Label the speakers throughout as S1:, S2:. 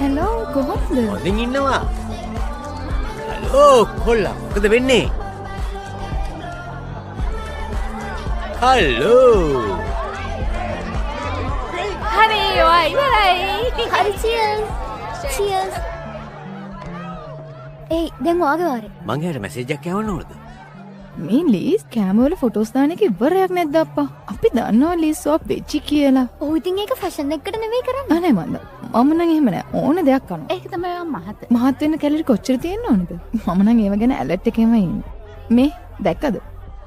S1: Hello කොහොමද?
S2: හොඳින් ඉන්නවා. හලෝ කොල්ලා මොකද වෙන්නේ? හලෝ.
S1: හරි ඔය ඉවරයි. හරි චියර්ස්. චියර්ස්. ඒ දැන් ඔයාගේ වාරේ.
S2: මං එයාට මැසේජ් එකක් යවන්න ඕනද?
S1: මේ ලීස් කැමවල ෆොටෝස් දාන එක ඉවරයක් නැද්ද අප්පා? අපි දන්නවා ලීස් ඔයා වෙච්චි කියලා.
S3: ඔව් ඉතින් ඒක ෆැෂන් එකකට නෙවෙයි කරන්නේ.
S1: අනේ මන්ද. මම නම් එහෙම නෑ. ඕන දෙයක් කරනවා.
S3: ඒක තමයි මහත.
S1: මහත් වෙන්න කැලරි කොච්චර තියෙන්න ඕනද? මම නම් ඒව ගැන ඇලර්ට් එකේම ඉන්නේ. මේ දැක්කද?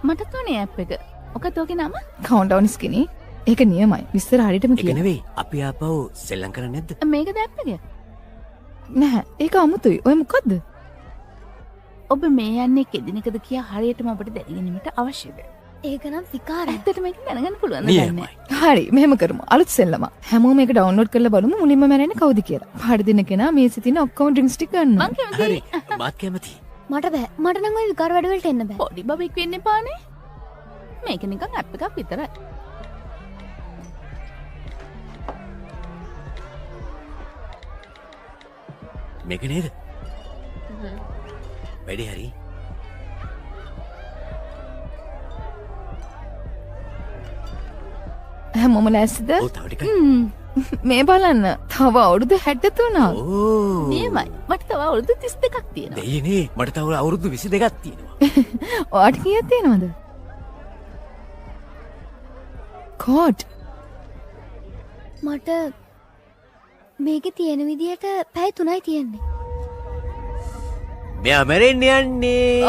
S3: මටත් ඕනේ ඇප් එක. ඔකත් ඔගේ නම?
S1: කවුන්ට්ඩවුන් ස්කිනි. ඒක නියමයි. විස්තර හරියටම
S2: ඒක
S1: කියන්න.
S2: නෙවෙයි. අපි ආපහු සෙල්ලම් කරන්නේ නැද්ද?
S3: මේකද ඇප් එක?
S1: නැහැ. ඒක අමුතුයි. ඔය මොකද්ද?
S3: ඔබ මේ යන්නේ කෙදිනකද කියා හරියටම ඔබට දැනගැනීමට අවශ්‍යද? ඒක නම් විකාරයි. ඇත්තට මේක දැනගන්න පුළුවන්
S2: නියමයි.
S1: හරි මෙහෙම කරමු. අලුත් සෙල්ලම. හැමෝම මේක ඩවුන්ලෝඩ් කරලා බලමු මුලින්ම මැරෙන්නේ කවුද කියලා. පාඩි දෙන කෙනා මේ සිටින ඔක්කොම ඩ්‍රින්ක්ස් ටික ගන්නවා.
S3: මං කැමතියි.
S2: හරි. මාත් කැමතියි.
S3: මට බෑ. මට නම් ওই විකාර වැඩ වලට එන්න බෑ. පොඩි බබෙක් වෙන්න එපානේ. මේක නිකන් ඇප් එකක් විතරයි.
S2: මේක නේද? වැඩි හරි.
S1: හැමෝම ලෑස්තිද?
S2: ඔව් තව ටිකක්.
S1: මේ බලන්න. තව අවුරුදු 63ක්.
S2: ඕ.
S3: නියමයි. මට තව අවුරුදු 32ක් තියෙනවා.
S2: දෙයනේ මට තව අවුරුදු 22ක් තියෙනවා.
S1: ඔයාට කීයක් තියෙනවද? කෝට්.
S3: මට මේකේ තියෙන විදියට පැය 3යි තියෙන්නේ.
S2: මෙයා මැරෙන්න යන්නේ.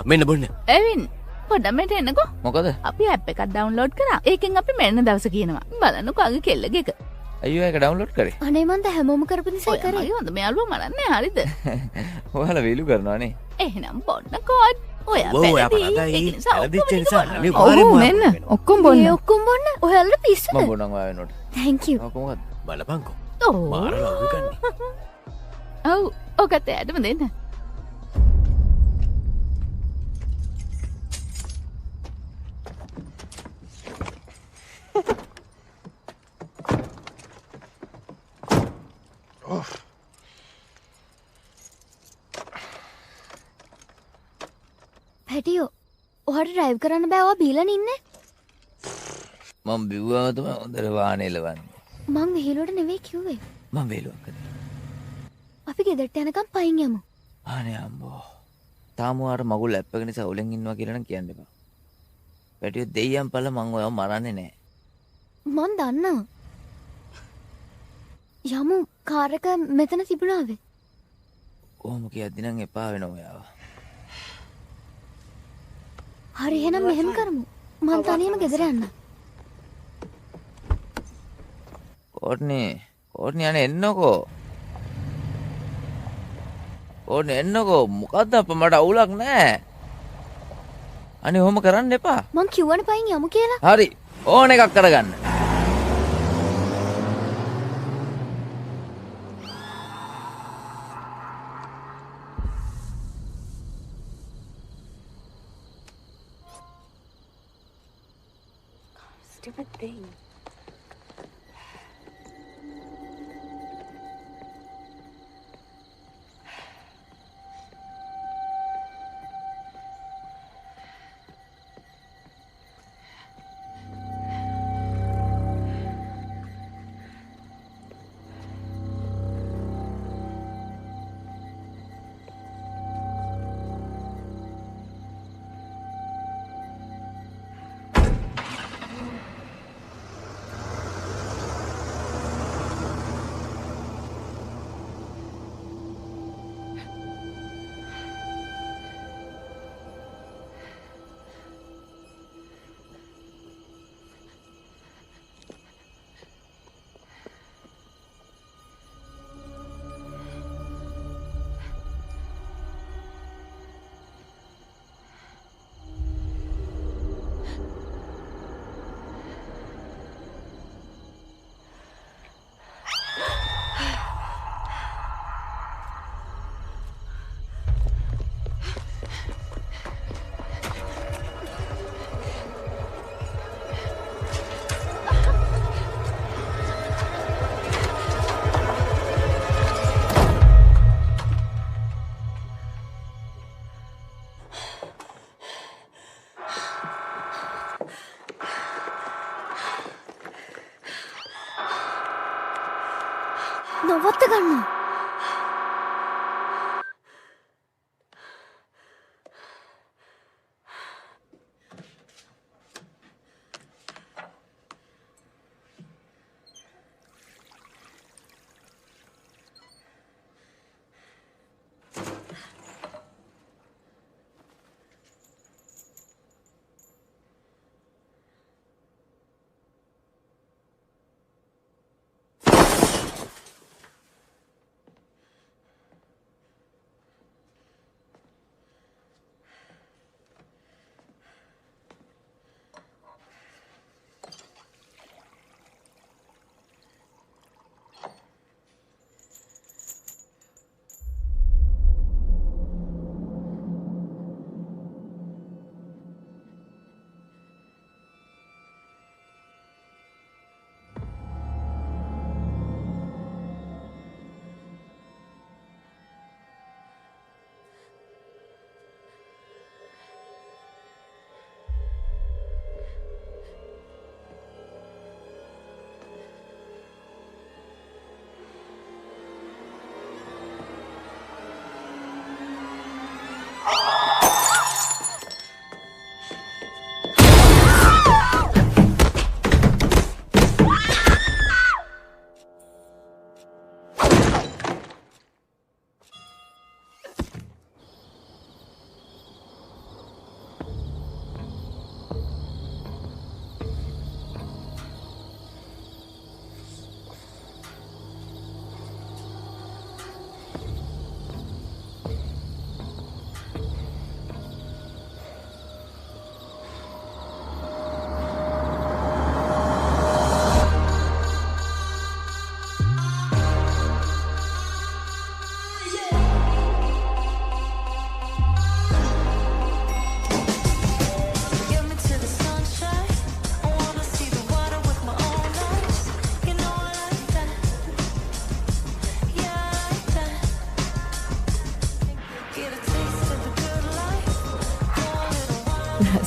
S2: මෙන්න බොන්න.
S3: එවින් පොඩ්ඩක් එන්නකෝ.
S4: මොකද?
S3: අපි ඇප් එකක් ඩවුන්ලෝඩ් කරා. ඒකෙන් අපි මෙන්න දවස කියනවා. බලන්නකෝ අගේ කෙල්ලගේ එක.
S4: අයියෝ ඒක ඩවුන්ලෝඩ් කරේ.
S3: අනේ මන්ද හැමෝම කරපු නිසා කරේ. අයියෝ හොඳ මේ අලුව මරන්නේ හරිද?
S4: ඔයාලා වීලු කරනවානේ.
S3: එහෙනම් බොන්න කෝඩ්. ඔයා
S2: පැලදී. පැලදිච්ච නිසා අනේ
S1: ඔව් මෙන්න ඔක්කොම බොන්න.
S3: මේ ඔක්කොම බොන්න. ඔයාලට පිස්සුද?
S4: මම බොන්නම් ඔයා වෙනකොට.
S3: thank you.
S4: ඔක මොකද?
S2: බලපංකෝ.
S3: ඔව්.
S2: මාර ලව්ව ගන්නේ.
S3: ඔව් ඔකට ඇඩම දෙන්න. පැටියෝ ඔහට ඩ්‍රයිව් කරන්න බෑ ඔයා බීලන ඉන්නේ.
S4: මම බිව්වම තමයි හොඳට වාහනේ එලවන්නේ.
S3: මං විහිළුවට නෙවෙයි කිව්වේ.
S4: මම වේලුවක් කරේ.
S3: අපි ගෙදරට යනකම් පයින් යමු.
S4: අනේ අම්බෝ. තාම අර මගුල් ඇප් එක නිසා උලෙන් ඉන්නවා කියලා නම් කියන්න එපා. පැටියෝ දෙයියන් පළ මං ඔයව මරන්නේ නැහැ.
S3: මන් දන්නවා. යමු කාර් එක මෙතන තිබුණාවේ.
S4: කොහොම කියද්දි නම් එපා වෙනවා ඔයාව.
S3: හරි එහෙනම් මෙහෙම කරමු. මං තනියම ගෙදර යන්න.
S4: කෝට්නි අනේ එන්නකෝ. කෝට්නි එන්නකෝ. මොකද්ද අප මට අවුලක් නැහැ. අනේ ඔහොම කරන්න එපා.
S3: මං කිව්වනේ පයින් යමු කියලා.
S4: හරි. ඕන එකක් කරගන්න.
S5: Stupid thing.
S3: නවත්ත ගන්න.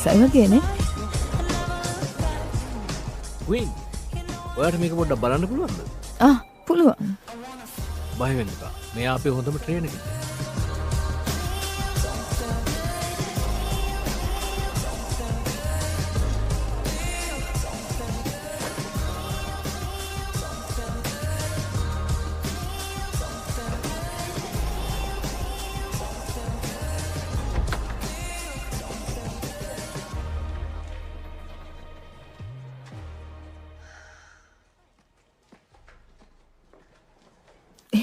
S1: සයිවගේනේ
S2: ක්වීන් ඔයාට මේක පොඩ්ඩක් බලන්න පුළුවන්ද?
S1: පුළුවන්.
S2: බය වෙන්න එපා. මෙයා අපේ හොඳම ට්‍රේනර් කෙනෙක්.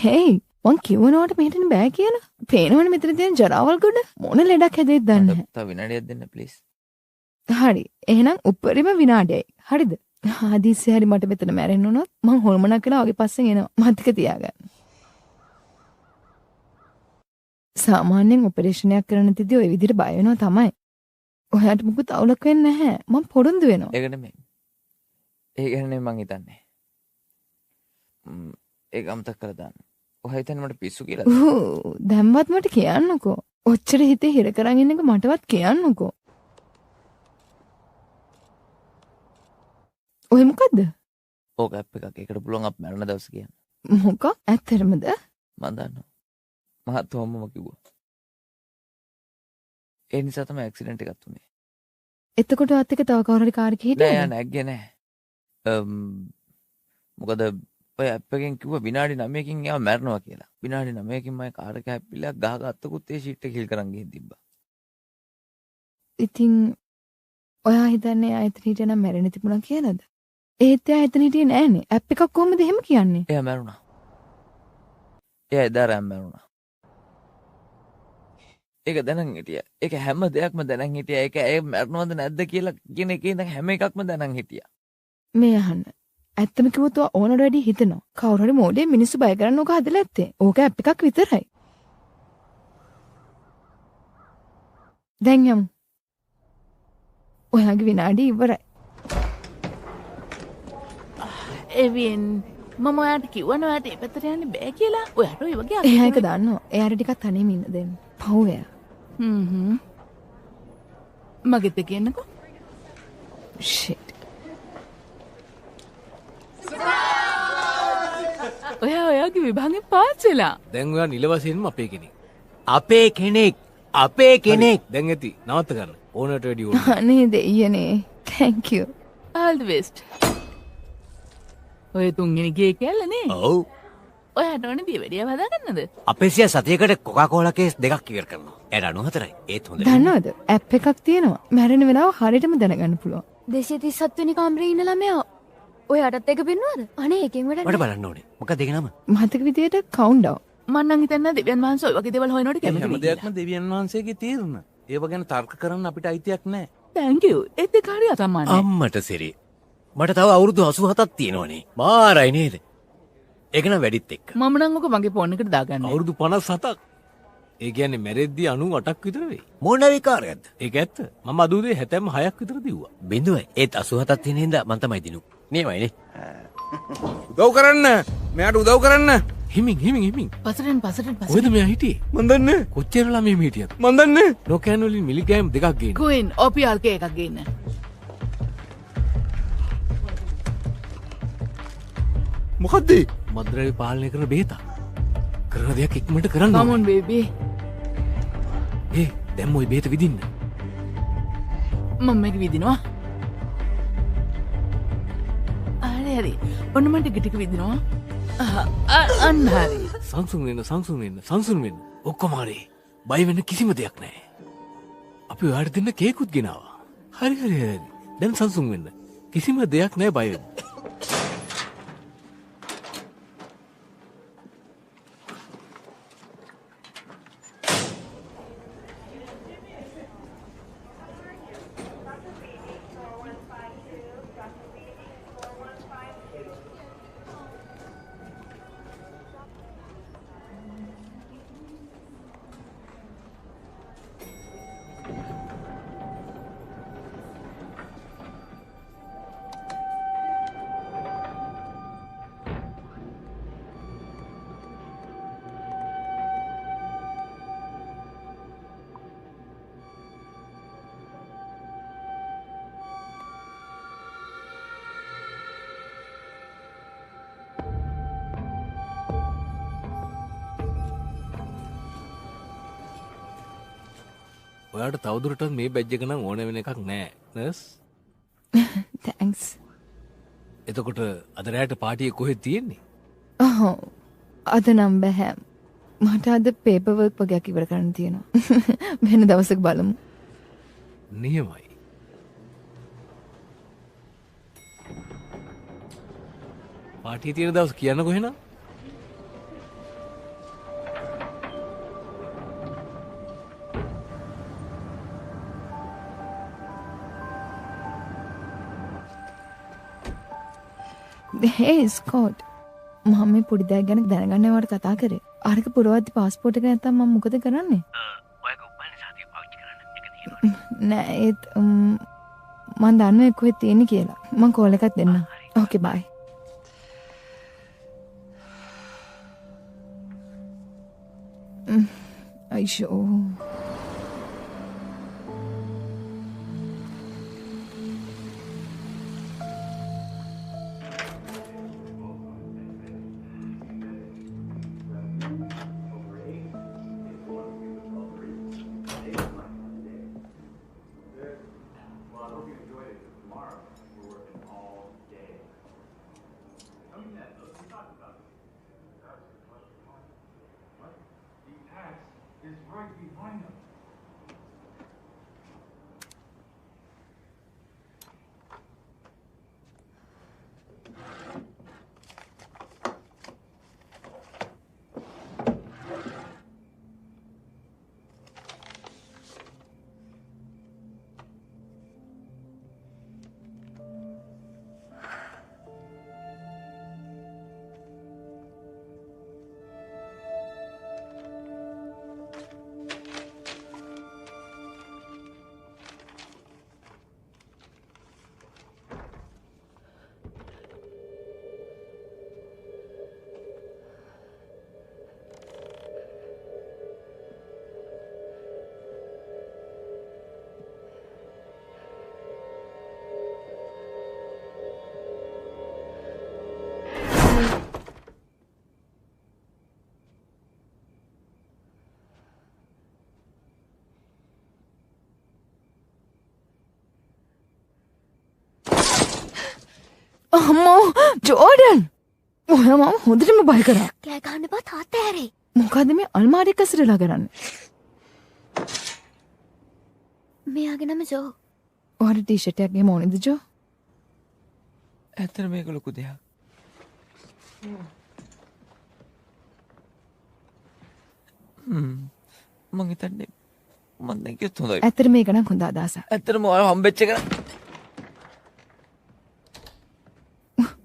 S1: හේයි මං කිව්වනවට මෙහෙටන බෑ කියලා. පේනවනේ මෙතන තියෙන ජරාවල් ගොඩ මොන ලෙඩක් හැදෙයිද දන්නේ නැහැ.
S4: තව විනාඩියක් දෙන්න ප්ලීස්.
S1: හරි. එහෙනම් උපරිම විනාඩියයි. හරිද? හදිස්සිය හරි මට මෙතන මැරෙන්න උනොත් මං හොල්මනක් කියලා වගේ පස්සෙන් එනවා. මතක තියාගන්න. සාමාන්‍යයෙන් ඔපරේෂනයක් කරන තියදී ওই විදිහට බය වෙනවා තමයි. ඔයාට මුකුත් අවුලක් වෙන්නේ නැහැ. මං පොරොන්දු වෙනවා.
S4: ඒක නෙමෙයි. ඒක නෙමෙයි මං හිතන්නේ. ඒක අමතක කරලා දාන්න. ඔයා හිතන්නේ මට පිස්සු කියලා?
S1: දැම්වත් මට කියන්නකෝ. ඔච්චර හිතේ හිර කරන් ඉන්න එක මටවත් කියන්නකෝ. ඔය මොකද්ද?
S4: ඕක ඇප් එකක්. ඒකට පුළුවන් අප් මරණ දවස් කියන්න.
S1: මොකක්? ඇත්තටමද?
S4: මම දන්නවා. මහත් හොම්මම කිව්වා. ඒ නිසා තමයි ඇක්සිඩන්ට් එකක් තුනේ.
S1: එතකොට වත් එක තව කවුරු හරි කාර් එකේ හිටියද?
S4: නෑ නැග්ගේ නෑ. මොකද ඔය ඇප් එකෙන් කිව්වා විනාඩි 9කින් එයා මැරෙනවා කියලා. විනාඩි 9කින් මම කාර් එක හැප්පිලා ගහගත්තකුත් ඒ ෂීට් එක හිල් කරන් ගිහින් තිබ්බා.
S1: ඉතින් ඔයා හිතන්නේ ආයතන හිටියනම් මැරෙන්න තිබුණා කියලාද? ඒත් එයා එතන හිටියේ නෑනේ. ඇප් එකක් කොහොමද එහෙම කියන්නේ?
S4: එයා මැරුණා. එයා එදා රැම් මැරුණා. ඒක දැනන් හිටියා. ඒක හැම දෙයක්ම දැනන් හිටියා. ඒක ඇයි මැරෙනවද නැද්ද කියලා කියන එකේ ඉඳන් හැම එකක්ම දැනන් හිටියා.
S1: මේ අහන්න. ඇත්තම කිව්වොත් ඔයා ඕනට වැඩි හිතනවා. කවුරු හරි මොඩේ මිනිස්සු බය කරන්න ඕක හදලා ඇත්තේ. ඕක ඇප් එකක් විතරයි. දැන් යමු. ඔයාගේ විනාඩි ඉවරයි.
S3: එවින් මම ඔයාට කිව්වනේ ඔයාට ඒ පැත්තට යන්න බෑ කියලා. ඔයාට ඔය වගේ
S1: එයා එක දන්නවා. එයාට ටිකක් තනියම ඉන්න දෙන්න. පව් එයා.
S3: මගෙත් කියන්නකෝ.
S1: shit.
S3: ඔයා එයාගේ විභාගෙන් පාස් වෙලා.
S2: දැන් ඔයා නිල වශයෙන්ම අපේ කෙනෙක්.
S5: අපේ කෙනෙක්
S2: දැන් ඇති නවත්ත ගන්න. ඕනට වැඩි ඕන.
S1: අනේ දෙයියනේ. thank you.
S3: all the best. ඔය තුන්වෙනි ගේ කැල්ලනේ.
S5: ඔව්
S3: ඔයාට ඕනේ දියවැඩියව හදාගන්නද?
S5: අපේ සිය සතියකට කොකාකෝලා කේස් දෙකක් ඉවර කරනවා. එයාට 94යි. ඒත් හොඳයි.
S1: දන්නවද? ඇප් එකක් තියෙනවා. මැරෙන වෙලාව හරියටම දැනගන්න පුළුවන්.
S6: 237 වෙනි කාමරේ ඉන්න ළමයා ඔයාටත් එක පෙන්වුවද? අනේ එකෙන් වැඩ
S5: මට බලන්න ඕනේ. මොකක්ද ඒකේ නම?
S1: මතක විදියට කවුන්ට්
S3: මම නම් හිතන්නේ දෙවියන් වහන්සේ ඔය වගේ දේවල් හොයනකොට කැමති
S7: හැම
S3: වෙයි.
S7: දෙයක්ම දෙවියන් වහන්සේගේ තීරණ. ඒව ගැන තර්ක කරන්න අපිට අයිතියක් නැහැ.
S3: thank you. ඒත් ඒ කාර්යය අසම්මානයි.
S5: අම්මට සිරි. මට තව අවුරුදු 87ක් තියෙනවනේ. මාරයි නේද? ඒක නම් වැඩිත් එක්ක.
S3: මම නම් ඔක මගේ ෆෝන් එකට දාගන්න.
S2: අවුරුදු 57ක්. ඒ කියන්නේ මැරෙද්දී 98ක් විතර වෙයි.
S5: මොන විකාරයක්ද?
S2: ඒක ඇත්ත. මම අදුදේ 76ක් විතර දිව්වා.
S5: බින්දුවයි. ඒත් 87ක් තියෙන හින්දා මං තමයි දිනු. නේමයිනේ.
S7: උදව් කරන්න. මෙයාට උදව් කරන්න.
S2: හිමින්.
S3: පසරෙන්
S2: කොහෙද මෙයා හිටියේ?
S7: මන් දන්නේ.
S2: කොච්චර ළමයි මේ හිටියද?
S7: මන් දන්නේ.
S2: නොකෑන් වලින් මිලිග්‍රෑම් දෙකක් ගේන්න.
S3: ගෝයින් OPRK එකක් ගේන්න.
S7: මොකද්ද?
S2: මද්ද්‍රව්‍ය පාලනය කරන බේතක්. කරන දෙයක් ඉක්මනට කරන්න
S3: come
S2: ඕනේ.
S3: on baby.
S2: දැන් ওই බේත විදින්න.
S3: මම මේක විදිනවා. හරි. ඔන්න මට ටික විදිනවා. අන්න හරි.
S2: සංසුන් වෙන්න. ඔක්කොම හරි. බය වෙන්න කිසිම දෙයක් නැහැ. අපි ඔයාලට දෙන්න කේකුත් ගෙනාවා. හරි. දැන් සංසුන් වෙන්න. කිසිම දෙයක් නැහැ බය වෙන්න. ඔයාට තවදුරටත් මේ බැජ් එක නම් ඕන වෙන එකක් නෑ නර්ස්.
S1: thanks.
S2: එතකොට අද රැට පාටිය කොහෙද තියෙන්නේ?
S1: අද නම් බෑ. මට අද පේපර් වර්ක් වගේක් ඉවර කරන්න තියෙනවා. වෙන දවසක බලමු.
S2: නියමයි. පාටිය තියෙන දවස් කියන්නකො එහෙනම්.
S1: hey ස්කොට්, මම මේ පොඩි දෙයක් ගැන දැනගන්න වට කතා කරේ. අරක පුරවද්දි පාස්පෝර්ට් එක නැත්තම් මම මොකද කරන්නේ?
S5: ඔයක උපන්නේ සාතිය පාවිච්චි කරන්න එක තියෙනවා.
S1: නෑ ඒත් මම දන්නේ කොහෙද තියෙන්නේ කියලා. මම කෝල් එකක් දෙන්නම්. ඕකේ බයි. අයිෂෝ.
S8: Is right behind
S1: අම්මෝ ජෝඩන් ඔයා මම හොඳටම බය කරා.
S6: කෑ ගහන්න බා තාත්තා ඇරේ.
S1: මොකද මේ අල්මාරියක ඇසරලා කරන්නේ?
S6: මෙයාගේ නම ජෝ.
S1: ඔයාට ටී-ෂර්ට් එකක් ගෙම ඕනේද ජෝ?
S4: ඇත්තට මේක ලොකු දෙයක්. මං හිතන්නේ මං දැන් කිව්වොත් හොඳයි.
S1: ඇත්තට මේක නම් හොඳ අදහසක්.
S4: ඇත්තටම ඔයාලා හම්බෙච්ච එක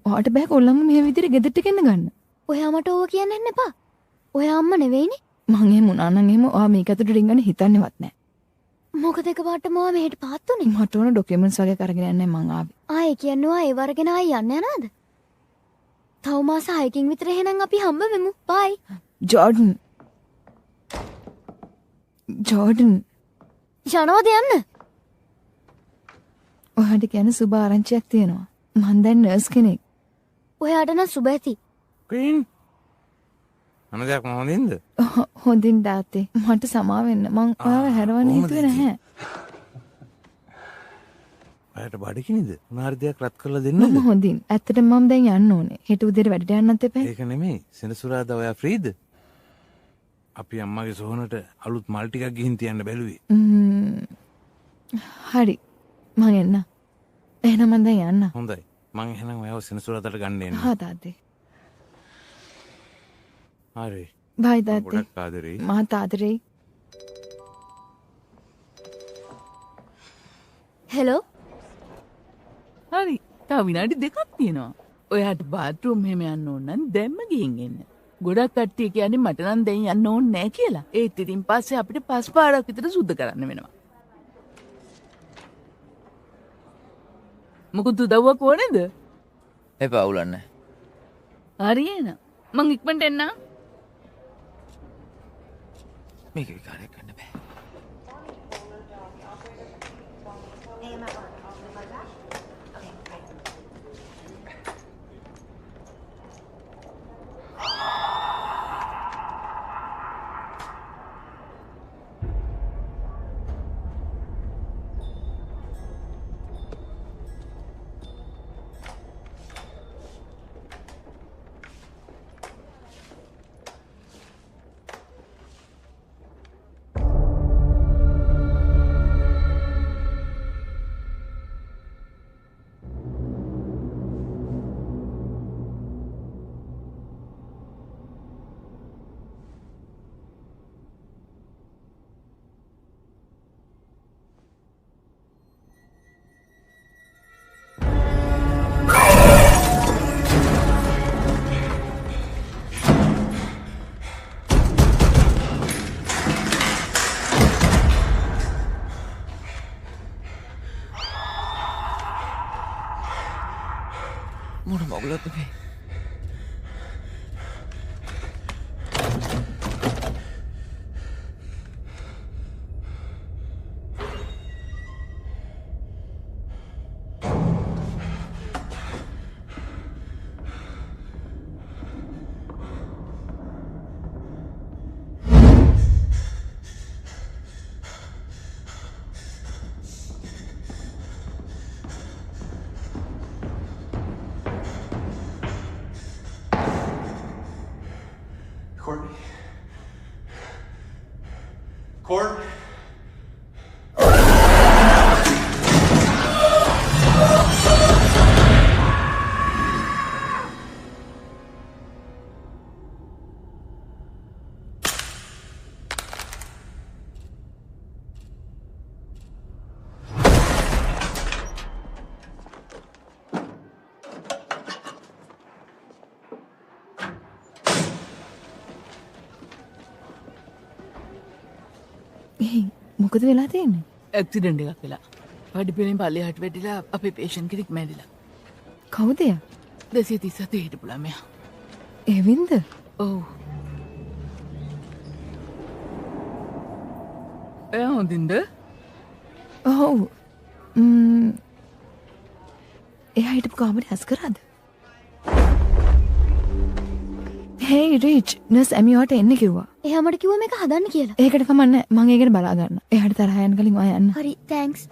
S1: ඔයාට බෑ කොල්ලම මේ විදිහට ගෙදරට ගෙන්න ගන්න.
S6: ඔයා මට ඕව කියන්න එන්න එපා. ඔයා අම්මා නෙවෙයිනේ.
S1: මං එහෙම වුණා නම් එහෙම ඔයා මේක ඇතුළට රින්ගන්න හිතන්නේවත් නැහැ.
S6: මොකද එකපාරටම ඔයා මෙහෙට පාත් උනේ?
S1: මට ඕන ඩොකියුමන්ට්ස් වගේ කරගෙන යන්නේ මං ආවේ.
S6: ආයේ කියන්නේ ඔයා ඒ වරගෙන ආයි යන්න යනවාද? තව මාස 6කින් විතර එහෙනම් අපි හම්බ වෙමු. බයි.
S1: ජෝඩන්. ජෝඩන්.
S6: යනවාද යන්න?
S1: ඔයාට කියන සුබ ආරංචියක් තියෙනවා. මං දැන් නර්ස් කෙනෙක්.
S6: ඔයාට නම් සුබ ඇති.
S7: ක්‍රීන් මොන දෙයක් හොඳින්ද?
S1: හොඳින් තාත්තේ. මට සමා වෙන්න. මං ඔයාව හැරවන්න හිතුවේ නැහැ.
S7: අයට බඩකිනිද? මොනාරි දෙයක් රත් කරලා
S1: මම
S7: දෙන්නද?
S1: හොඳින්. ඇත්තටම මම දැන් යන්න ඕනේ. හෙට උදේට වැඩට යන්නත් එපා.
S7: ඒක නෙමෙයි. සෙනසුරාදා ඔයා ෆ්‍රීද? අපි අම්මගේ සොහනට අලුත් මල් ටිකක් ගිහින් තියන්න බැලුවේ.
S1: හරි. මං එන්න. එහෙනම් මං දැන් යන්න.
S7: හොඳයි. මං එහෙනම් ඔයාව සෙනසුරාදාට ගන්න එන්න.
S1: හා තාත්තේ.
S7: හරි.
S1: බයි තාත්තේ.
S7: ගොඩක් ආදරෙයි.
S1: මහත් ආදරෙයි.
S6: හෙලෝ.
S3: හරි. තව විනාඩි 2ක් තියෙනවා. ඔයාට බාත්රූම් එහෙම යන්න ඕන නම් දැම්ම ගිහින් එන්න. ගොඩක් කට්ටිය කියන්නේ මට නම් දැන් යන්න ඕනේ නැහැ කියලා. ඒත් ඉතින් පස්සේ අපිට 5 පාරක් විතර සුද්ධ කරන්න වෙනවා. මොකද උදව්වක් ඕනේද?
S4: එපා උලන්න.
S3: හරි එන. මං ඉක්මනට එන්නම්.
S4: මේක විකාරයක් ගන්න බෑ. මොන මගුලක්ද මේ?
S8: Courtney. Court.
S1: මොකද වෙලා තියෙන්නේ?
S3: ඇක්සිඩන්ට් එකක් වෙලා. පඩිපෙළෙන් පල්ලෙහාට වැටිලා අපේ පේෂන්ට් කෙනෙක් මැරිලා.
S1: කවුද යා?
S3: 237 හිටපු ළමයා.
S1: එවින්ද?
S3: ඔව්. එයා හොඳින්ද?
S1: ඔව්. එයා හිටපු කාමරේ ඇස් කරාද? Hey Rich, නර්ස් ඇමියාට එන්න කිව්වා.
S6: එයා මට කිව්වා මේක හදන්න කියලා.
S1: ඒකට කමන්නේ මම ඒක ගැන බලා ගන්න. එයාට තරහ යන කලින් ඔයා යන්න.
S6: හරි, thanks.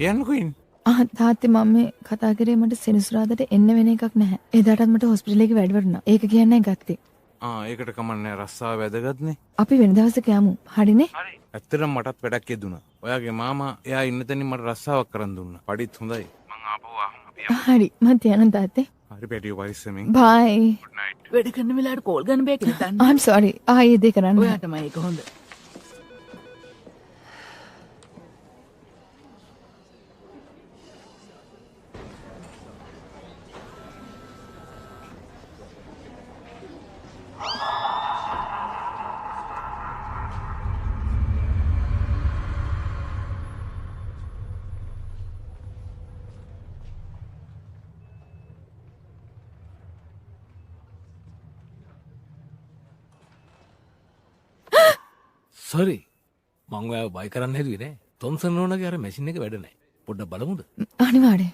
S7: කියන්නකුයින්
S1: තාත්තේ මම මේ කතා කරේ මට සෙනසුරාදාට එන්න වෙන එකක් නැහැ. එදාටත් මට හොස්පිටල් එකේ වැඩ වුණා. ඒක කියන්නයි ගත්තේ.
S7: ඒකට කමන්නේ රස්සාව වැදගත්නේ.
S1: අපි වෙන දවසක යමු. හරිනේ?
S7: ඇත්තටම මටත් වැඩක් යෙදුණා. ඔයාගේ මාමා එයා ඉන්න තැනින් මට රස්සාවක් කරන් දුන්නා. පඩිත් හොඳයි. මං ආපහු ආහම අපි යමු.
S1: හරි මම තියනවා තාත්තේ.
S7: හරි පැටියෝ පරිස්සමෙන්.
S1: බයි.
S7: good night.
S3: වැඩ කරන වෙලාවට කෝල් ගන්න බෑ කියලා දන්නේ.
S1: I'm sorry. ආයේ දෙක කරන්න.
S3: ඔයාටමයි ඒක හොඳ.
S2: සරි මං ඔයාව බයි කරන්න හැදුවේ නෑ. තොම්සන් නෝනාගේ අර මැෂින් එක වැඩ නෑ. පොඩ්ඩක් බලමුද?
S1: අනිවාර්යෙන්.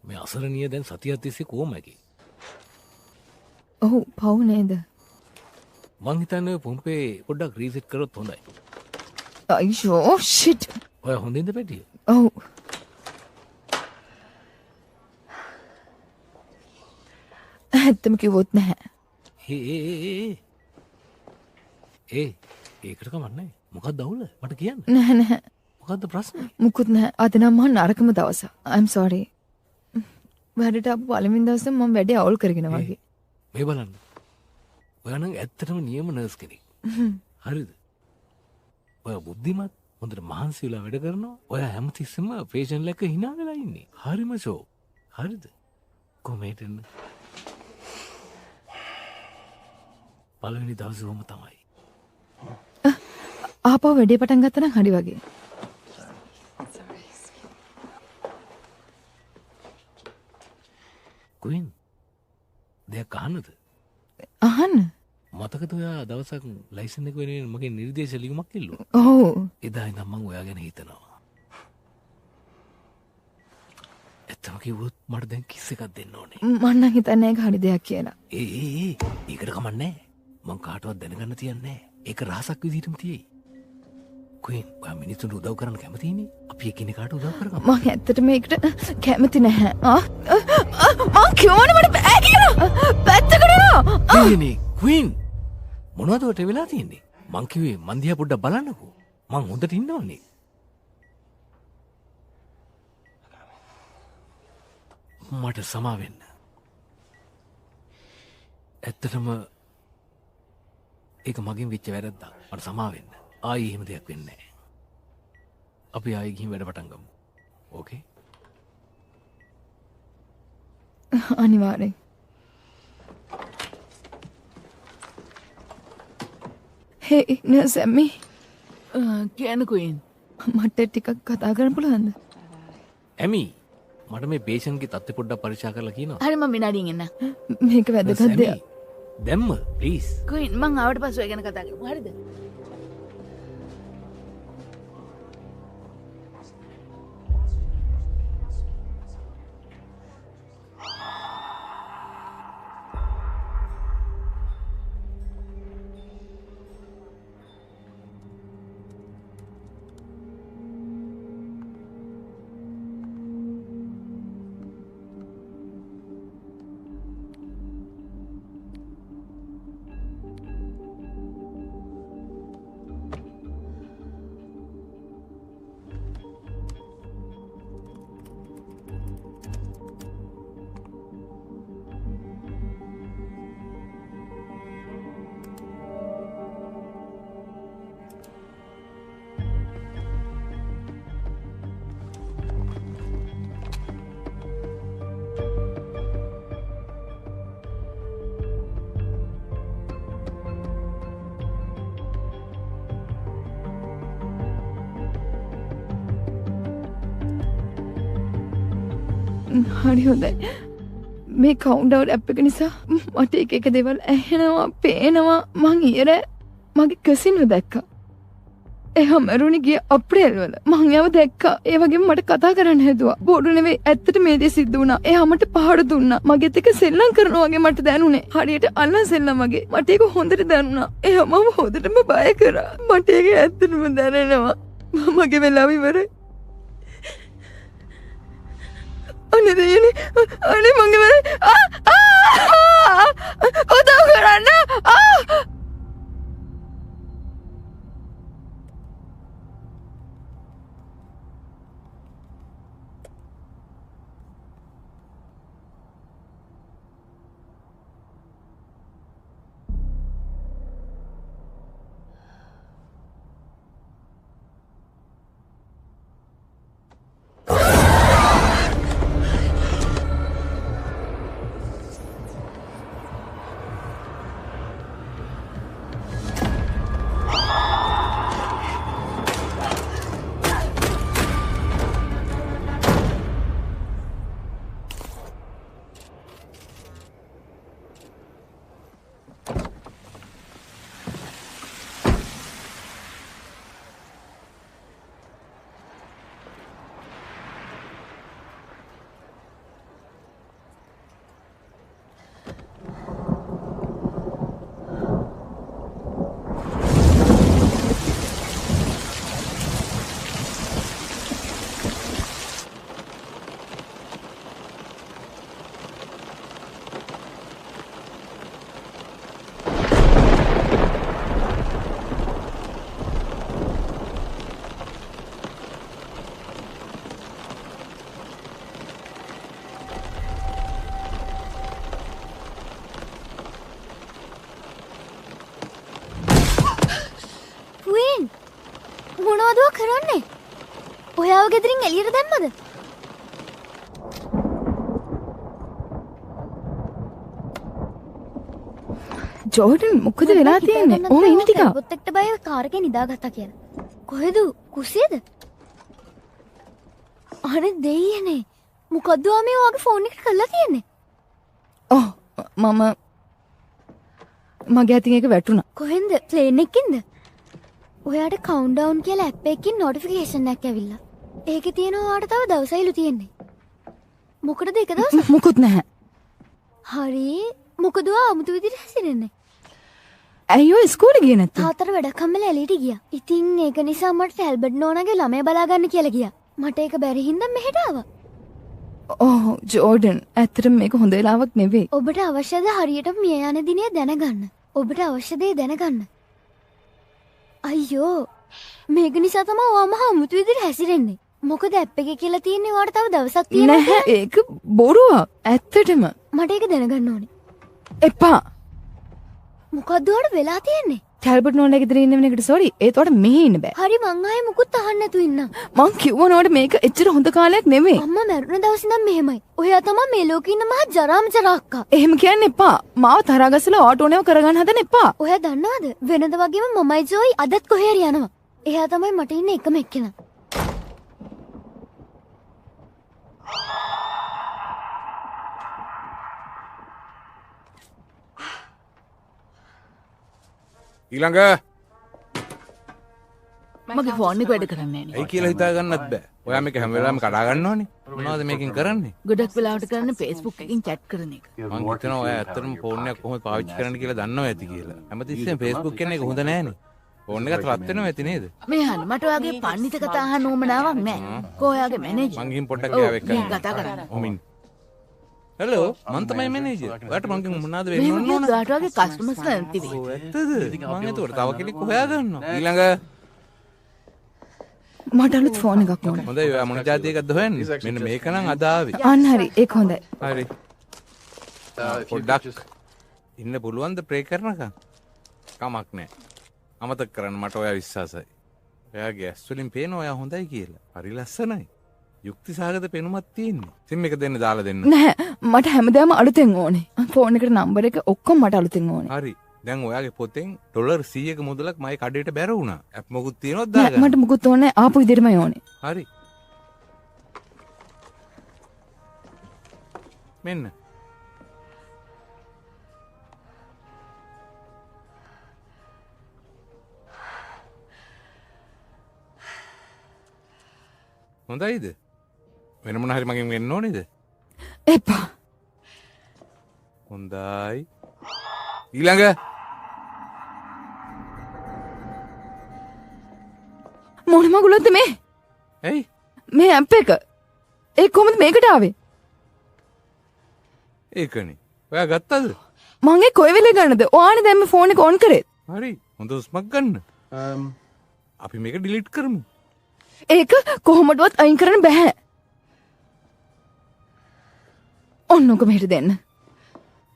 S2: මේ අසරණිය දැන් සතියක් තිස්සේ කොහොමද?
S1: ඔව් පව් නේද?
S2: මං හිතන්නේ ඔය පොම්පේ පොඩ්ඩක් රීසෙට් කරොත් හොඳයි.
S1: අයියෝ ෂිට්.
S2: ඔය හොඳින්ද පැටිය?
S1: ඔව්. ඇත්තම කිව්වොත් නැහැ.
S2: ඒකට කමන්නේ. මොකක්ද අවුල? මට කියන්න.
S1: නැහැ නැහැ.
S2: මොකක්ද ප්‍රශ්නේ?
S1: මුකුත් නැහැ. අද නම් මම නරකම දවස. I'm sorry. වැඩට ආපු පළවෙනි දවසේ මම වැඩේ අවුල් කරගෙන වගේ.
S2: මේ බලන්න. ඔයා නම් ඇත්තටම නියම නර්ස් කෙනෙක්. හරිද? ඔයා බුද්ධිමත් හොඳට මහන්සි වෙලා වැඩ කරනවා. ඔයා හැමතිස්සෙම පේෂන්ට් ලැක hina වෙලා ඉන්නේ. හරිම ෂෝ. හරිද? කොමේට එන්න. පළවෙනි දවසේ වොම තමයි.
S1: ආපහු වැඩේ පටන් ගත්තා නම් හරි වගේ.
S2: කුයින් දෙයක් අහන්නද?
S1: අහන්න.
S2: මතකද ඔයා දවසක් ලයිසන් එක වෙනුවෙන් මගේ නිර්දේශ ලියුමක් ඉල්ලුවා?
S1: ඔව්.
S2: එදා ඉඳන් මම ඔයා ගැන හිතනවා. ඇත්තම කිව්වොත් මට දැන් කිස් එකක් දෙන්න ඕනේ.
S1: මම නම් හිතන්නේ ඒක හරි දෙයක් කියලා.
S2: ඒකට කමන්නේ. මං කාටවත් දැනගන්න තියන්නේ නැහැ. ඒක රහසක් විදිහටම තියෙයි. කුයින් ඔයා මිනිස්සුන්ට උදව් කරන්න කැමතිනේ? අපි එකිනෙකාට උදව් කරගමු.
S1: මම ඇත්තටම ඒකට කැමති නැහැ. මං කියවනේ මට බෑ කියලා. පැත්තකට යනවා.
S2: නේ කුයින් මොනවද ඔට වෙලා තියෙන්නේ? මං කිව්වේ මං දිහා පොඩ්ඩක් බලන්නකෝ. මං හොඳට ඉන්නවනේ. මට සමා වෙන්න. ඇත්තටම ඒක මගින් වෙච්ච වැරද්දක්. මට සමා වෙන්න. ආයි එහෙම දෙයක් වෙන්නේ නැහැ. අපි ආයි ගිහින් වැඩ පටන් ගමු. ඕකේ?
S1: අනිවාර්යෙන්. Hey, nurse Emmy.
S3: කියන්න කුයින්.
S1: මට ටිකක් කතා කරන්න පුළුවන්ද?
S2: ඇමි මට මේ පේෂන්ගේ තත්ත්වය පොඩ්ඩක් පරීක්ෂා කරලා කියනවා.
S3: හරි මම විනාඩියෙන් එන්න.
S1: මේක වැදගත් දෙයක්.
S2: දැම්ම ප්ලීස්.
S3: කුයින් මං ආවට පස්සේ ඔය ගැන කතා කරමු. හරිද?
S1: හරි හොඳයි. මේ කවුන්ට් ඇප් එක නිසා මට එක දේවල් ඇහෙනවා, පේනවා. මං ඊයේ මගේ කසින්ව දැක්කා. එයා මරුණි ගිය අප්‍රේල් වල මං එයාව දැක්කා. ඒ වගේම මට කතා කරන්න හැදුවා. බොරු නෙවෙයි, ඇත්තට මේ දේ සිද්ධ වුණා. එයා මට පහර දුන්නා. මගෙත් එක සෙල්ලම් කරනවා වගේ මට දැනුනේ. හරියට අල්ලන් සෙල්ලම් වගේ. මට ඒක හොඳට දැනුණා. එයා මම හොඳටම බය කරා. මට ඒක ඇත්තටම දැනෙනවා. මගේ වෙලාව ඉවරයි. අනේ දෙයනේ. අනේ මගේ උදව් කරන්න. මොනවද කරන්නේ? ඔයාව ගෙදරින් එළියට දැම්මද? ජෝඩන් මොකද වෙලා තියෙන්නේ? ඔහොම ඉන්න ටික.
S6: පොත් එක්ක බය කාර් එකේ නිදාගත්තා කියලා. කොහෙද? කුස්සියේද? අනේ දෙයියනේ. මොකද්ද මේ ඔයාගේ ෆෝන් එකට කරලා තියෙන්නේ?
S1: ඔව් මගේ අතින් එක වැටුණා.
S6: කොහෙන්ද? ප්ලේන් එකකින්ද? ඔයාට කවුන්ට්ඩවුන් කියලා ඇප් එකකින් නොටිෆිකේෂන් එකක් ඇවිල්ලා. ඒකේ තියෙනවා ඔයාට තව දවසයිලු තියෙන්නේ. මොකටද එක දවසක්?
S1: මොකුත් නැහැ.
S6: හරි. මොකද ඔයා 아무තු විදිහට හැසිරෙන්නේ?
S1: ඇයි ඔය ඉස්කෝලේ ගියේ නැත්තේ?
S6: තාත්තට වැඩක් හම්බෙලා එළියට ගියා. ඉතින් ඒක නිසා මට ඇල්බර්ට් නෝනාගේ ළමයා බලා ගන්න කියලා ගියා. මට ඒක බැරි හින්දා මෙහෙට ආවා.
S1: ඔව් ජෝඩන් ඇත්තටම මේක හොඳ වෙලාවක් නෙවෙයි.
S6: ඔබට අවශ්‍යද හරියටම මිය යන දිනේ දැනගන්න? ඔබට අවශ්‍ය දේ දැනගන්න. අයියෝ මේක නිසා තමයි ඔයා මහා අමුතු විදිහට හැසිරෙන්නේ. මොකද ඇප් එකේ කියලා තියෙන්නේ ඔයාට තව දවසක් තියෙනවා.
S1: නැහැ ඒක බොරුවක්. ඇත්තටම
S6: මට ඒක දැනගන්න ඕනේ.
S1: එපා.
S6: මොකද්ද ඔයාට වෙලා තියෙන්නේ?
S1: ඇල්බර්ට් නෝනාගේ ගෙදර ඉන්න වෙන එකට සෝරි. ඒත් ඔයාට මෙහෙ ඉන්න බෑ.
S6: හරි මං ආයේ මුකුත් අහන්න නැතුව ඉන්නම්.
S1: මං කිව්වා නෝට මේක එච්චර හොඳ කාලයක් නෙමෙයි.
S6: අම්මා මැරුණ දවස් ඉඳන් මෙහෙමයි. ඔයා තමයි මේ ලෝකේ ඉන්න මහා ජරාම ජරා අක්කා.
S1: එහෙම කියන්න එපා. මාව තරහා ගස්සලා ඕටෝනේව කරගන්න හදන්න එපා.
S6: ඔයා දන්නවද? වෙනද වගේම මමයි ජෝයි අදත් කොහේ හරි යනවා. එයා තමයි මට ඉන්න එකම එක්කෙනා.
S7: ඊළඟ
S3: මගේ ෆෝන් එක වැඩ කරන්නේ නැහැ
S7: ඇයි කියලා හිතා ගන්නත් බෑ. ඔයා මේක හැම වෙලාවෙම කඩා ගන්නවනේ. මොනවද මේකෙන් කරන්නේ?
S3: ගොඩක් වෙලාවට කරන්නේ Facebook එකකින් chat කරන එක.
S7: මං හිතනවා ඔයා ඇත්තටම ෆෝන් එක කොහොමද පාවිච්චි කරන්න කියලා දන්නව ඇති කියලා. හැමතිස්සෙම Facebook කියන එක හොඳ නෑනේ. ෆෝන් එකත් රත් වෙනවා ඇති නේද?
S3: මේ අහන්න මට ඔයාගේ පඬිත කතා අහන්න ඕමනාවක් නැහැ. කොහොයාගේ මැනේජර්?
S7: මං ගිහින් පොඩ්ඩක් ගියාව එක්ක.
S3: කතා කරන්න.
S7: ඔමින්. හෙලෝ මං තමයි මැනේජර්. ඔයාට මං මොනවද වෙන්න ඕන?
S3: මේ ඔයාට වගේ කස්ටමර්ස්ලා නැති වෙයි.
S7: ඇත්තද? මං එතකොට තව කෙනෙක් හොයා ගන්නවා. ඊළඟ
S1: මට අලුත් ෆෝන් එකක් ඕනේ.
S7: හොඳයි ඔයා මොන જાතියකටද හොයන්නේ? මෙන්න මේක නම් අද ආවේ.
S1: අන්න හරි ඒක හොඳයි.
S7: හරි. පොඩ්ඩක් ඉන්න පුළුවන්ද ප්‍රේ කරනකම්? කමක් නැහැ. අමතක කරන්න මට ඔයා විශ්වාසයි. ඔයාගේ ඇස් වලින් පේන ඔයා හොඳයි කියලා. හරි ලස්සනයි. යුක්ති සහගත පෙනුමක් තියෙන්නේ. සිම් එක දෙන්න දාලා දෙන්න.
S1: නැහැ මට හැමදාම අලුතෙන් ඕනේ. ෆෝන් එකට නම්බර එක ඔක්කොම මට අලුතෙන් ඕනේ.
S7: හරි. දැන් ඔයාගේ පොතෙන් ඩොලර් 100ක මුදලක් මගේ කඩේට බැර වුණා. ඇප් මොකුත් තියෙනවද
S1: නෑ
S7: දාගන්න?
S1: මට මුකුත් ඕනේ ආපු විදිහටමයි ඕනේ.
S7: හරි. මෙන්න. හොඳයිද? වෙන මොන හරි මගෙන් වෙන්න ඕනේද?
S1: එපා.
S7: හොඳයි. ඊළඟ
S1: මොන මගුලක්ද මේ?
S7: ඇයි?
S1: මේ ඇප් එක. ඒ කොහොමද මේකට ආවේ?
S7: ඒකනේ. ඔයා ගත්තද?
S1: මං ඒ කොයි වෙලේ ගන්නද? ඔයානේ දැන් මේ ෆෝන් එක ඔන් කරේ.
S7: හරි. හොඳ උස්මක් ගන්න. අපි මේක ඩිලීට් කරමු.
S1: ඒක කොහොමදවත් අයින් කරන්න බෑ. ඔන්නක මෙහෙට දෙන්න.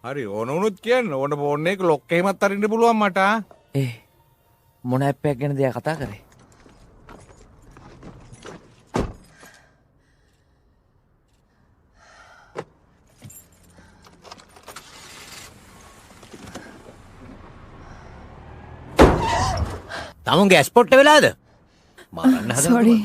S7: හරි ඕන වුණොත් කියන්න. ඕන ෆෝන් එක ලොක් එහෙමත් අරින්න පුළුවන් මට.
S4: මොන ඇප් එකක් ගැනද එයා කතා කරේ?
S5: තමුන්ගේ ඇස්පොට්ට වෙලාද? මරන්න හදනවද?
S1: සෝරි.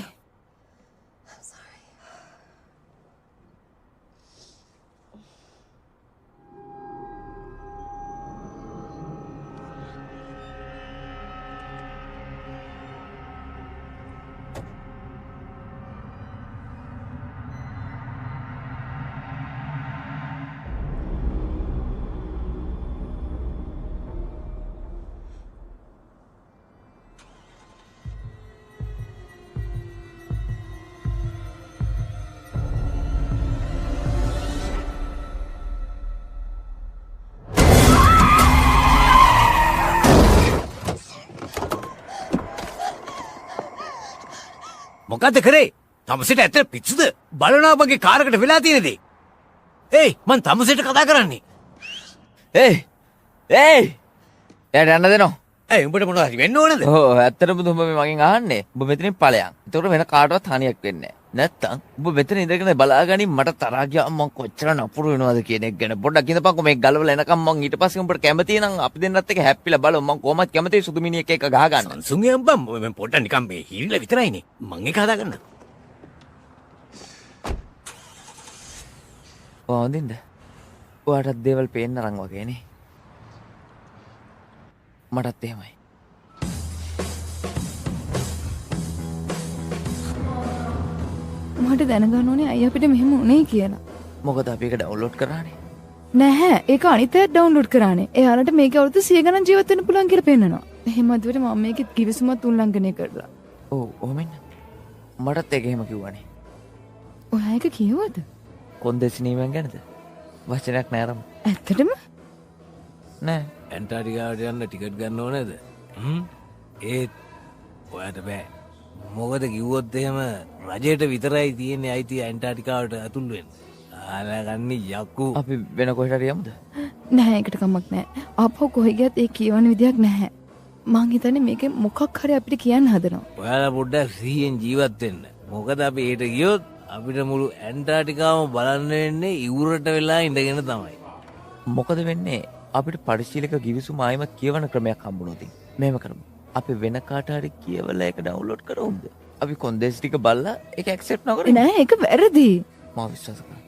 S5: මොකද්ද කරේ? තමසෙට ඇත්තට පිස්සුද? බලනවා මගේ කාරකට වෙලා තියෙන දේ. ඒයි මං තමසෙට කතා කරන්නේ.
S4: එයාට යන්න දෙනවා.
S5: ඇයි උඹට මොනවද හරි වෙන්න ඕනද?
S4: ඔව් ඇත්තටම උඹ මේ මගෙන් අහන්නේ. උඹ මෙතනින් ඵලයන්. ඒතකොට වෙන කාටවත් හානියක් වෙන්නේ නැහැ. නැත්තම් උඹ මෙතන ඉඳගෙන බලාගනින් මට තරහා ගියා මං කොච්චර නපුරු වෙනවද කියන එක ගැන පොඩ්ඩක් ඉඳපන්කෝ මේක ගලවලා එනකම් මං ඊට පස්සේ උඹට කැමති නම් අපි දෙන්නත් එක හැප්පිලා බලමු මං කොහොමද කැමති සුදු මිනිහෙක් එක්ක ගහ ගන්න.
S5: සංසුන්ගේ අම්බම් මම පොඩ්ඩක් නිකන් මේ හිරිලා විතරයිනේ. මං ඒක හදාගන්න.
S4: හොඳින්ද? ඔයාටත් දේවල් පේන්න අරන් වගේනේ. මටත් එහෙමයි.
S1: මට දැනගන්න ඕනේ අයියා අපිට මෙහෙම උනේ කියලා.
S4: මොකද අපි ඒක ඩවුන්ලෝඩ් කරානේ.
S1: නැහැ ඒක අනිත් අය ඩවුන්ලෝඩ් කරානේ. එයාලට මේක අවුරුදු 100 ගණන් ජීවත් වෙන්න පුළුවන් කියලා පෙන්නනවා. එහෙම අදවට මම මේකෙත් කිවිසුමත් උල්ලංඝනය කරලා.
S4: ඔව් ඔහොම ඉන්න. මටත් ඒක එහෙම කිව්වනේ.
S1: ඔයා ඒක කිව්වද?
S4: කොන්දේසි නීමෙන් ගැනද? වචනයක් නෑරම.
S1: ඇත්තටම?
S4: නෑ.
S2: ඇන්ටාටිකාවට යන්න ටිකට් ගන්න ඕනේද? ඒත් ඔයාට බෑ. මොකද කිව්වොත් එහෙම රජයට විතරයි තියෙන්නේ අයිතිය ඇන්ටාටිකාවට ඇතුල් වෙන්න. ආලගන්නේ යකු.
S4: අපි වෙන කොහෙට හරි යමුද?
S1: නැහැ ඒකට කමක් නැහැ. ආපහු කොහෙ ගියත් ඒ කියවන විදියක් නැහැ. මං හිතන්නේ මේකේ මොකක් හරි අපිට කියන්න හදනවා.
S2: ඔයාලා පොඩ්ඩක් සිහියෙන් ජීවත් වෙන්න. මොකද අපි ඊට ගියොත් අපිට මුළු ඇන්ටාටිකාවම බලන්න වෙන්නේ ඉවුරට වෙලා ඉඳගෙන තමයි.
S4: මොකද වෙන්නේ? අපිට පරිශීලක ගිවිසුම ආයිමත් කියවන ක්‍රමයක් හම්බුනොත් මෙහෙම කරමු. අපි වෙන කාට හරි කියවලා ඒක ඩවුන්ලෝඩ් කරමුද? අපි කොන්දේසි ටික බලලා ඒක ඇක්සෙප්ට් නොකරමු.
S1: නෑ ඒක වැරදි.
S4: මම විශ්වාස කරනවා.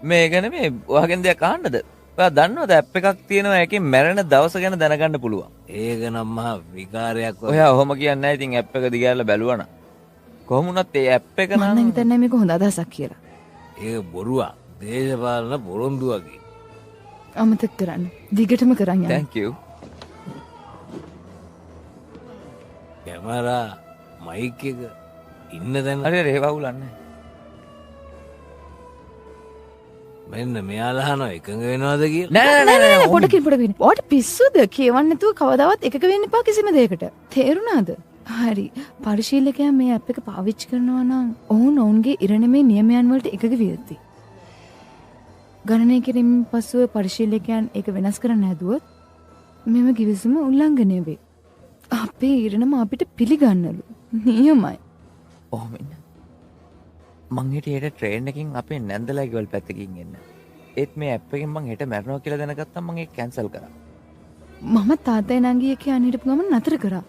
S4: මේ ගැන මේ ඔයාගෙන් දෙයක් අහන්නද? ඔයා දන්නවද ඇප් එකක් තියෙනවා ඒකෙන් මැරෙන දවස ගැන දැනගන්න පුළුවන්.
S2: ඒක නම් මහා විකාරයක් වගේ.
S4: ඔයා ඔහොම කියන්නේ නැහැ. ඉතින් ඇප් එක දිගහැරලා බැලුවා නම් කොහොම වුණත් ඒ ඇප් එක
S1: මම නම් හිතන්නේ මේක හොඳ අදහසක් කියලා.
S2: ඒක බොරුවක්. දේශපාලන පොරොන්දුවකි.
S1: අමතක කරන්න. දිගටම කරන් යන්න.
S4: thank you.
S2: කැමරා මයික් එක ඉන්න දැන්
S4: හරි හරි ඒව අවුලන්නේ.
S2: මෙන්න මෙයාලා අහනවා එකඟ වෙනවද කියලා.
S4: නෑ නෑ නෑ
S1: පොඩකින්. ඔයාට පිස්සුද? කියවන්න නැතුව කවදාවත් එකක වෙන්න එපා කිසිම දෙයකට. තේරුණාද? හරි. පරිශීලකයා මේ ඇප් එක පාවිච්චි කරනවා නම් ඔවුන් ඔවුන්ගේ ඉරණමේ නියමයන් වලට එකග විය යුතුයි. ගණනය කිරීමෙන් පසුව පරිශීලකයන් ඒක වෙනස් කරන්න හැදුවොත් මෙම කිවිසුම උල්ලංඝනය වේ. අපේ ඉරණම අපිට පිළිගන්නලු. නියමයි.
S4: ඔහොම ඉන්න. මං හිටියේ ට්‍රේන් එකකින් අපේ නැන්දලා ගෙවල් පැත්තකින් එන්න. ඒත් මේ ඇප් එකෙන් මං හෙට මැරෙනවා කියලා දැනගත්තම මං ඒක කැන්සල් කරා.
S1: මම තාත්තයි නංගි එක්ක යන්න හිටපු ගමන් නතර කරා.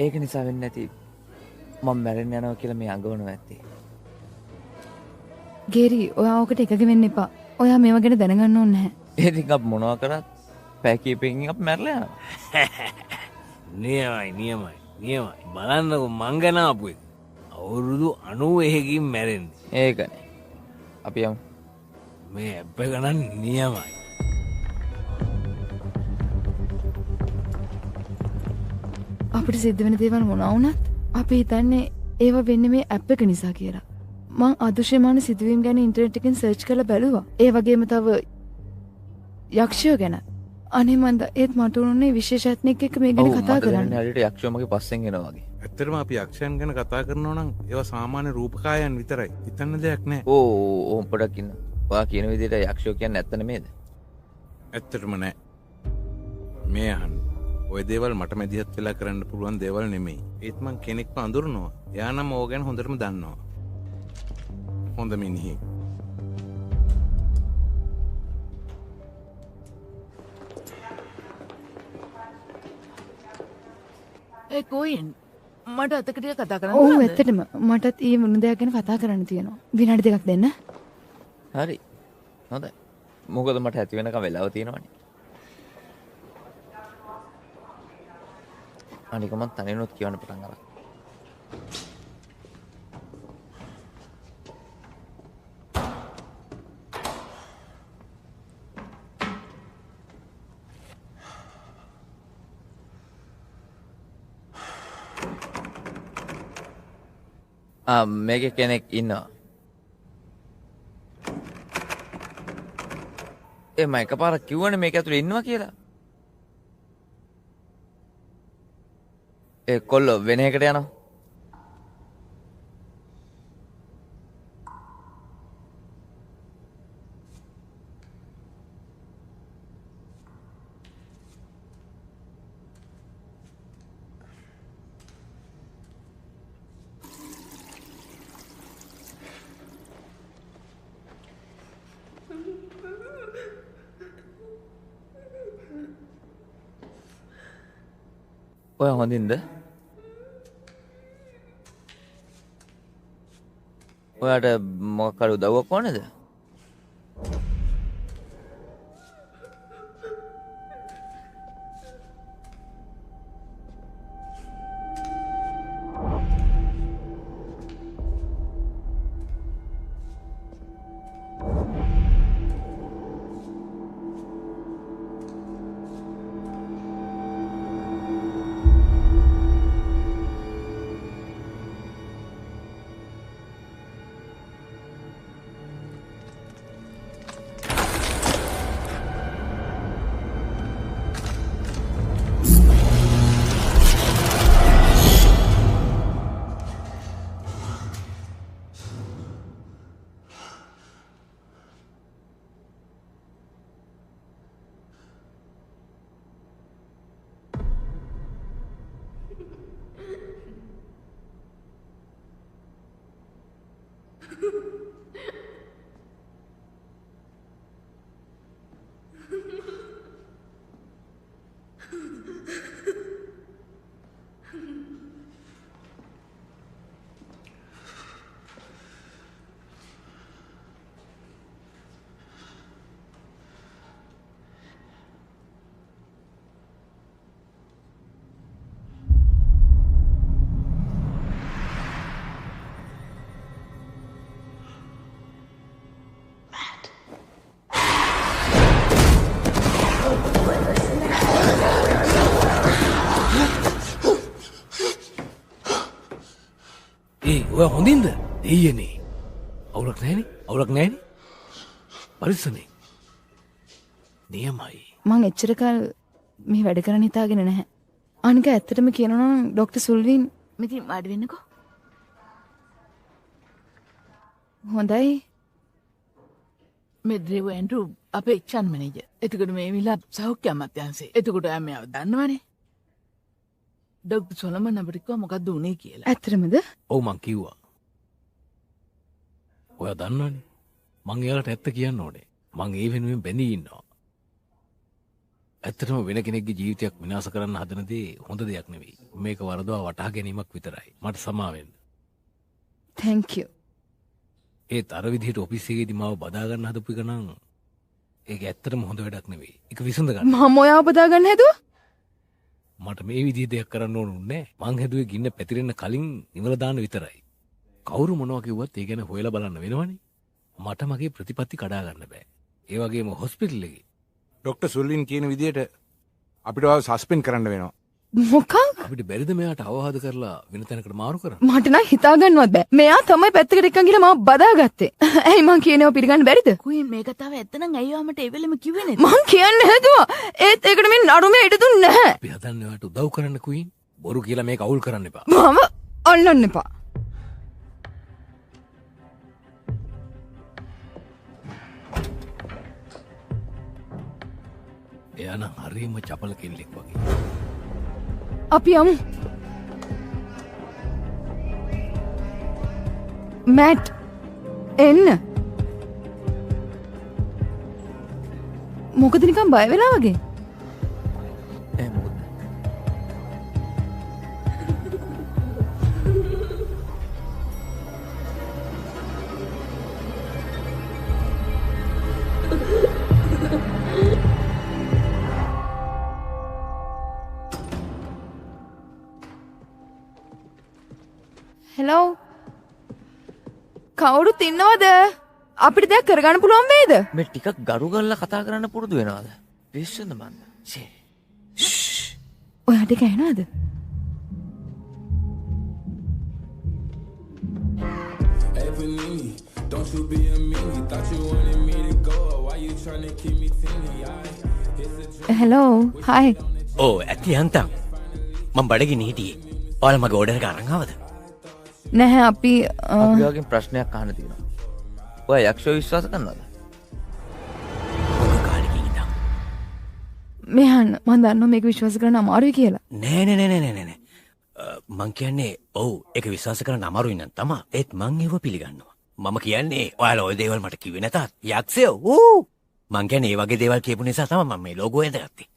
S4: ඒක නිසා වෙන්නේ නැති මම මැරෙන්න යනවා කියලා මේ අඟවනවා ඇත්තේ.
S1: ගේරි ඔයා ඕකට එකග වෙන්න එපා. ඔයා මේවා ගැන දැනගන්න ඕනේ නැහැ.
S4: ඉතින් අප මොනවා කරත් පැකීපකින් අප මැරලා යනවා.
S2: නියමයි. බලන්නකො මං ගැන ආපු එක. අවුරුදු 91කින් මැරෙන්නේ.
S4: ඒකනේ. අපි යමු.
S2: මේ ඇප් එක නම් නියමයි.
S1: අපිට සිද්ධ වෙන දේවල් මොනවා වුණත් අපි හිතන්නේ ඒවා වෙන්නේ මේ ඇප් එක නිසා කියලා. මං අදෘශ්‍යමාන සිදුවීම් ගැන ඉන්ටර්නෙට් එකෙන් සර්ච් කරලා බැලුවා. ඒ වගේම තව යක්ෂයෝ ගැන. අනේ මන්ද ඒත් මට උනුනේ විශේෂඥයෙක් එක්ක මේ ගැන කතා කරන්න.
S4: හරියට යක්ෂයෝ මගේ පස්සෙන් එනවා වගේ.
S7: ඇත්තටම අපි යක්ෂයන් ගැන කතා කරනවා නම් ඒවා සාමාන්‍ය රූපකායන් විතරයි. හිතන්න දෙයක් නැහැ.
S4: ඕ පොඩක් ඉන්න. ඔයා කියන විදිහට යක්ෂයෝ කියන්නේ ඇත්ත නෙමේද?
S7: ඇත්තටම නැහැ. මේ අහන්න. ඔය දේවල් මට මැදිහත් වෙලා කරන්න පුළුවන් දේවල් නෙමෙයි. ඒත් මං කෙනෙක්ව අඳුරනවා. එයා නම් ඕක ගැන හොඳටම දන්නවා. හොඳ මිනිහෙක්.
S3: ඒ කොයින් මට අතකට කතා කරන්න
S1: ඔව්
S3: පුළුවන්ද?
S1: ඇත්තටම මටත් ඊ මොන දෙයක් ගැන කතා කරන්න තියෙනවා. විනාඩි දෙකක් දෙන්න.
S4: හරි. හොඳයි. මොකද මට ඇති වෙනකම් වෙලාව තියෙනවනේ. අනික මම තනියනොත් කියවන්න පටන් ගන්නවා. මේකේ කෙනෙක් ඉන්නවා. මම එකපාරක් කිව්වනේ මේක ඇතුලේ ඉන්නවා කියලා. කොල්ලෝ වෙන එකට යනවා. ඔය හොඳින්ද? ඔයාට මොකක් හරි උදව්වක් ඕනේද?
S2: ඔය හොඳින්ද? දෙයියනේ. අවුලක් නැහැනේ. පරිස්සමෙන්. නියමයි.
S1: මං එච්චර කල් මේ වැඩ කරන්න හිතාගෙන නැහැ. අනික ඇත්තටම කියනවා නම් ડોක්ටර් සුල්වින්
S3: මෙතින් වාඩි වෙන්නකෝ.
S1: හොඳයි.
S3: මේ ඩ්‍රේව් ඇන්ඩ්‍රූ අපේ එක්ෂන් මැනේජර්. එතකොට මේ විලා සෞඛ්‍ය අමාත්‍යාංශේ. එතකොට එයා දන්නවනේ. ડોක්ටර් සොලමන් අපිට කිව්වා මොකද්ද උනේ කියලා.
S1: ඇත්තටමද?
S2: ඔව් මං කිව්වා. ඔයා දන්නවනේ. මං එයාලට ඇත්ත කියන්න ඕනේ. මං ඒ වෙනුවෙන් බැඳී ඉන්නවා. ඇත්තටම වෙන කෙනෙක්ගේ ජීවිතයක් විනාශ කරන්න හදන දේ හොඳ දෙයක් නෙවෙයි. මේක වරදවා වටහා ගැනීමක් විතරයි. මට සමා වෙන්න.
S1: Thank you.
S2: ඒත් අර විදිහට ඔෆිස් එකේදී මාව බදා ගන්න හදපු එක නම් ඒක ඇත්තටම හොඳ වැඩක් නෙවෙයි. ඒක විසඳ ගන්න.
S1: මම ඔයාව බදා ගන්න හැදුවා.
S2: මට මේ විදිහ දෙයක් කරන්න ඕනුන්නේ නැහැ. මං හැදුවේ ගින්න පැතිරෙන්න කලින් ඉවල දාන්න විතරයි. කවුරු මොනවා කිව්වත් ඒ ගැන හොයලා බලන්න වෙනවනේ. මට මගේ ප්‍රතිපත්ති කඩා ගන්න බෑ. ඒ වගේම හොස්පිටල් එකේ
S7: ඩොක්ටර් සුල්ලින් කියන විදිහට අපිට ඔයාව සස්පෙන්ඩ් කරන්න වෙනවා.
S1: මොකක්?
S2: අපිට බැරිද මෙයාට අවවාද කරලා වෙන තැනකට මාරු කරන්න?
S1: මට නම් හිතා ගන්නවත් බෑ. මෙයා තමයි පැත්තකට එක්කන් ගිහලා මාව බදාගත්තේ. ඇයි මං කියනව පිළිගන්න බැරිද?
S3: කුයින් මේ කතාව ඇත්ත නම් ඇයි ආමට ඒ වෙලෙම කිව්වේ නැති?
S1: මං කියන්න හැදුවා. ඒත් ඒකට මේ නඩුමේ ඉඩ දුන්නේ නැහැ.
S2: අපි හදන්නේ ඔයාට උදව් කරන්න කුයින්. බොරු කියලා මේක අවුල් කරන්න එපා.
S1: මම අල්ලන්න එපා.
S2: එයා නම් හරිම චපල කෙල්ලෙක් වගේ.
S1: අපි යමු. මැට් එන්න. මොකද නිකන් බය වෙලා වගේ? හෙලෝ කවුරුත් ඉන්නවද? අපිට දෙයක් කරගන්න පුළුවන් වේද?
S4: මේ ටිකක් ගරු කරලා කතා කරන්න පුරුදු වෙනවද? පිස්සුද මන්ද? ෂේ.
S1: ඔයාට ඒක ඇහෙනවද? හෙලෝ හයි.
S5: ඕ ඇති යන්තම් මම බඩගිනි හිටියේ. ඔයාලා මගේ ඕඩර් එක අරන් ආවද?
S1: නැහැ අපි
S4: අපි වගේ ප්‍රශ්නයක් අහන්න තියෙනවා. ඔයා යක්ෂයෝ විශ්වාස කරනවද?
S5: මොකක් කාලෙකින් ඉඳන්?
S1: මෙහන්න මම දන්නවා මේක විශ්වාස කරන්න අමාරුයි කියලා.
S5: නෑ. මං කියන්නේ ඔව් ඒක විශ්වාස කරන්න අමාරුයි නම් තමයි. ඒත් මං ඒව පිළිගන්නවා. මම කියන්නේ ඔයාලා ওই දේවල් මට කිව්වේ නැතත් යක්ෂයෝ මං කියන්නේ ඒ වගේ දේවල් කියපු නිසා තමයි මම මේ ලෝගෝ ඇඳගත්තේ.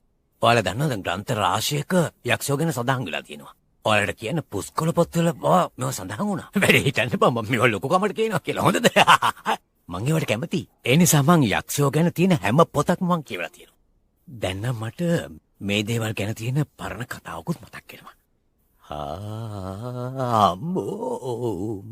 S5: ඔයාලා දන්නවද ග්‍රන්ථ රාශියක යක්ෂයෝ ගැන සඳහන් වෙලා තියෙනවා. ඔයාලට කියන්න පුස්කොළ පොත්වල මේවා සඳහන් වුණා. වැඩේ හිතන්න බෑ මම මේවා ලොකු කමට කියනවා කියලා. හොඳද? මං ඒවට කැමතියි. ඒ නිසා මං යක්ෂයෝ ගැන තියෙන හැම පොතක්ම මං කියවලා තියෙනවා. දැන් නම් මට මේ දේවල් ගැන තියෙන පරණ කතාවකුත් මතක් වෙනවා. අම්මෝ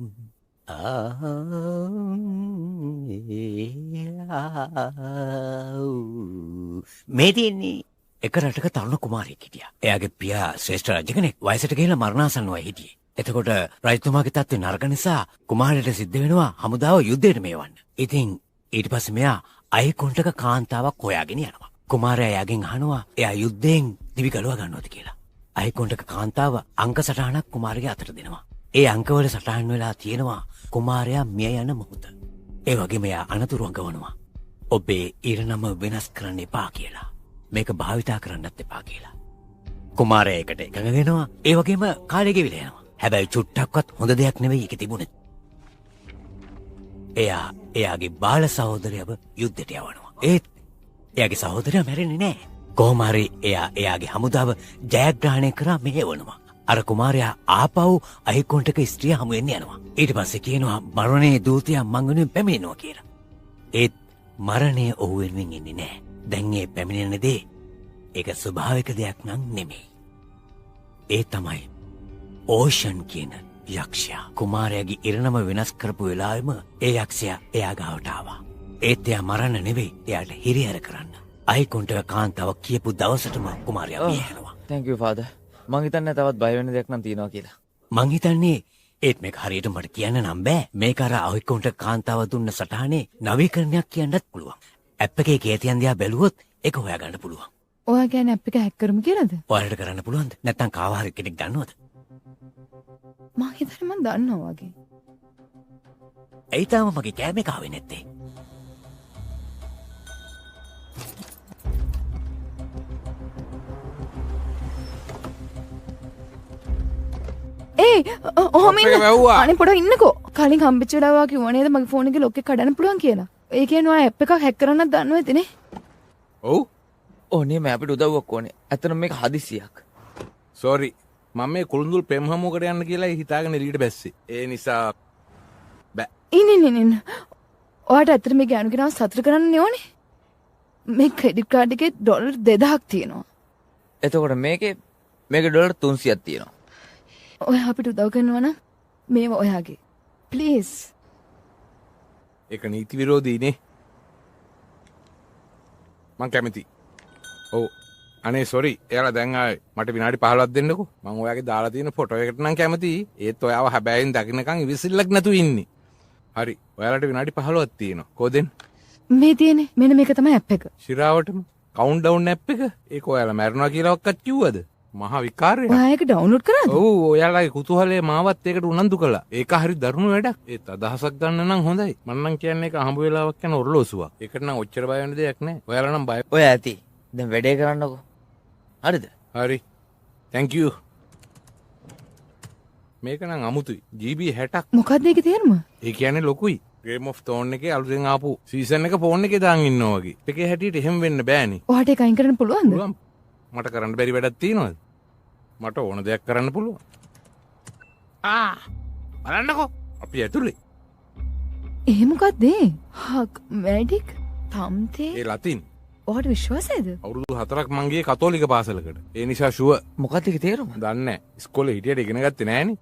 S5: මේ තියෙන්නේ එක රටක තරුණ කුමාරයෙක් හිටියා. එයාගේ පියා ශ්‍රේෂ්ඨ රජ කෙනෙක්. වයසට ගිහිල්ලා මරණාසන්නව හිටියේ. එතකොට රජතුමාගේ තත්ත්වය නරක නිසා කුමාරයාට සිද්ධ වෙනවා හමුදාව යුද්ධයට මේවන්න. ඉතින් ඊට පස්සේ මෙයා අයිකොන්ටක කාන්තාවක් හොයාගෙන යනවා. කුමාරයා එයාගෙන් අහනවා එයා යුද්ධයෙන් දිවි ගලවා ගන්නවද කියලා. අයිකොන්ටක කාන්තාව අංක සටහනක් කුමාරයාගේ අතට දෙනවා. ඒ අංකවල සටහන් වෙලා තියෙනවා කුමාරයා මිය යන මොහොත. ඒ වගේම එයා අනතුරු අඟවනවා. ඔබේ ඉරණම වෙනස් කරන්න එපා කියලා. මේක භාවිතා කරන්නත් එපා කියලා. කුමාරයා ඒකට එකඟ වෙනවා. ඒ වගේම කාලය ගෙවිලා යනවා. හැබැයි චුට්ටක්වත් හොඳ දෙයක් නෙවෙයි ඒකේ තිබුණේ. එයා එයාගේ බාල සහෝදරයව යුද්ධයට යවනවා. ඒත් එයාගේ සහෝදරයා මැරෙන්නේ නැහැ. කොහොම හරි එයා එයාගේ හමුදාව ජයග්‍රහණය කරා මෙහෙවනවා. අර කුමාරයා ආපහු අහිකොන්ටක ස්ත්‍රිය හමු වෙන්න යනවා. ඊට පස්සේ කියනවා මරණයේ දූතයා මං වෙනුවෙන් පැමිණෙනවා කියලා. ඒත් මරණය ඔහු වෙනුවෙන් එන්නේ නැහැ. දැන් ඒ පැමිණෙන දේ ඒක ස්වභාවික දෙයක් නම් නෙමෙයි. ඒ තමයි ඕෂන් කියන යක්ෂයා. කුමාරයාගේ ඉරණම වෙනස් කරපු වෙලාවෙම ඒ යක්ෂයා එයා ගාවට ආවා. ඒත් එයා මරන්න නෙවෙයි එයාට හිරිහැර කරන්න. අයිකොන්ටක කාන්තාව කියපු දවසටම කුමාරයා මිය යනවා.
S4: Thank you father. මං හිතන්නේ තවත් බය වෙන දෙයක් නම් තියෙනවා කියලා.
S5: මං හිතන්නේ ඒත් මේක හරියට මට කියන්න නම් බෑ. මේක අර අයිකොන්ටක කාන්තාව දුන්න සටහනේ නවීකරණයක් කියන්නත් පුළුවන්. ඇප් එකේ කේතියන් දිහා බැලුවොත් ඒක හොයාගන්න පුළුවන්.
S1: ඔයා කියන්නේ ඇප් එක හැක් කරමු කියලාද?
S5: ඔයාලට කරන්න පුළුවන්ද? නැත්නම් කාව හරි කෙනෙක් දන්නවද?
S1: මං හිතන්නේ මං දන්නවා වගේ.
S5: ඇයි තාම මගේ කෑම එක ආවේ නැත්තේ?
S1: ඒ ඔහොම
S7: අප් එක වැව්වා.
S1: අනේ පොඩක් ඉන්නකෝ. කලින් හම්බෙච්ච වෙලාව කිව්වා නේද මගේ ෆෝන් එකේ ලොක් එක කඩන්න පුළුවන් කියලා. ඒ කියන්නේ ඔයා ඇප් එකක් හැක් කරන්නත් දන්නව ඇතිනේ.
S7: ඔව්.
S4: ඕනේ මම අපිට උදව්වක් ඕනේ. ඇත්තටම මේක හදිසියක්.
S7: සෝරි. මම මේ කුළුඳුල් පෙම් හමුවකට යන්න කියලා හිතාගෙන එළියට බැස්සේ. ඒ නිසා බෑ.
S1: ඉන්න ඔයාට ඇත්තට මේ ගෑනු කෙනාව සතුට කරන්න ඕනේ. මේ ක්‍රෙඩිට් කාඩ් එකේ ඩොලර් 2000ක් තියෙනවා.
S4: එතකොට මේකේ ඩොලර් 300ක් තියෙනවා.
S1: ඔයා අපිට උදව් කරනවා නම් මේව ඔයාගේ. ප්ලීස්.
S7: ඒක නීති විරෝධීනේ. මං කැමති. ඔව්. අනේ සොරි. එයාලා දැන් ආයේ මට විනාඩි 15ක් දෙන්නකෝ. මං ඔයාගේ දාලා තියෙන ෆොටෝ එකට නම් කැමතියි. ඒත් ඔයාව හැබැයින් දකින්නකන් ඉවිසිල්ලක් නැතු ඉන්නේ. හරි. ඔයාලට විනාඩි 15ක් තියෙනවා. කොහෙන්ද?
S1: මේ තියෙන්නේ මෙන්න මේක තමයි ඇප් එක.
S7: ශිරාවටම කවුන්ට්ඩවුන් ඇප් එක. ඒක ඔයාලා මැරෙනවා කියලා ඔක්කත් කිව්වද? මහා විකාරයක්.
S1: ඔයා ඒක ඩවුන්ලෝඩ් කරාද?
S7: ඔව් ඔයාලගේ කුතුහලයේ මාවත් ඒකට උනන්දු කළා. ඒක හරි දරුණු වැඩක්. ඒත් අදහසක් ගන්න නම් හොඳයි. මම නම් කියන්නේ ඒක හම්බ වෙලාවක් යන ඔරලෝසුවක්. ඒකට නම් ඔච්චර බය වෙන්න දෙයක් නැහැ. ඔයාලා නම් බය.
S4: ඔය ඇති. දැන් වැඩේ කරන්නකෝ. හරිද?
S7: හරි. thank you. මේක නම් අමුතුයි. GB 60ක්.
S1: මොකක්ද ඒකේ තේරුම?
S7: ඒ කියන්නේ ලොකුයි. Game of Thrones එකේ අලුතෙන් ආපු සීසන් එක ෆෝන් එකේ දාන් ඉන්නවා වගේ. ඒකේ හැටියට එහෙම වෙන්න බෑනේ.
S1: ඔයාට ඒක අයින් කරන්න පුළුවන්ද?
S7: පුළුවන්. මට කරන්න බැරි වැඩක් තියෙනවද? මට ඕන දෙයක් කරන්න පුළුවන්. බලන්නකෝ. අපි ඇතුලේ.
S1: ඒ මොකක්ද ඒ? හක් මැඩික් තම්තේ.
S7: ඒ ලතින්.
S1: ඔයාට විශ්වාසයිද?
S7: අවුරුදු 4ක් මං ගියේ කතෝලික පාසලකට. ඒ නිසා ෂුවර්.
S4: මොකක්ද ඒකේ තේරුම?
S7: දන්නේ නැහැ. ඉස්කෝලේ හිටියට ඉගෙන ගත්තේ නෑනේ.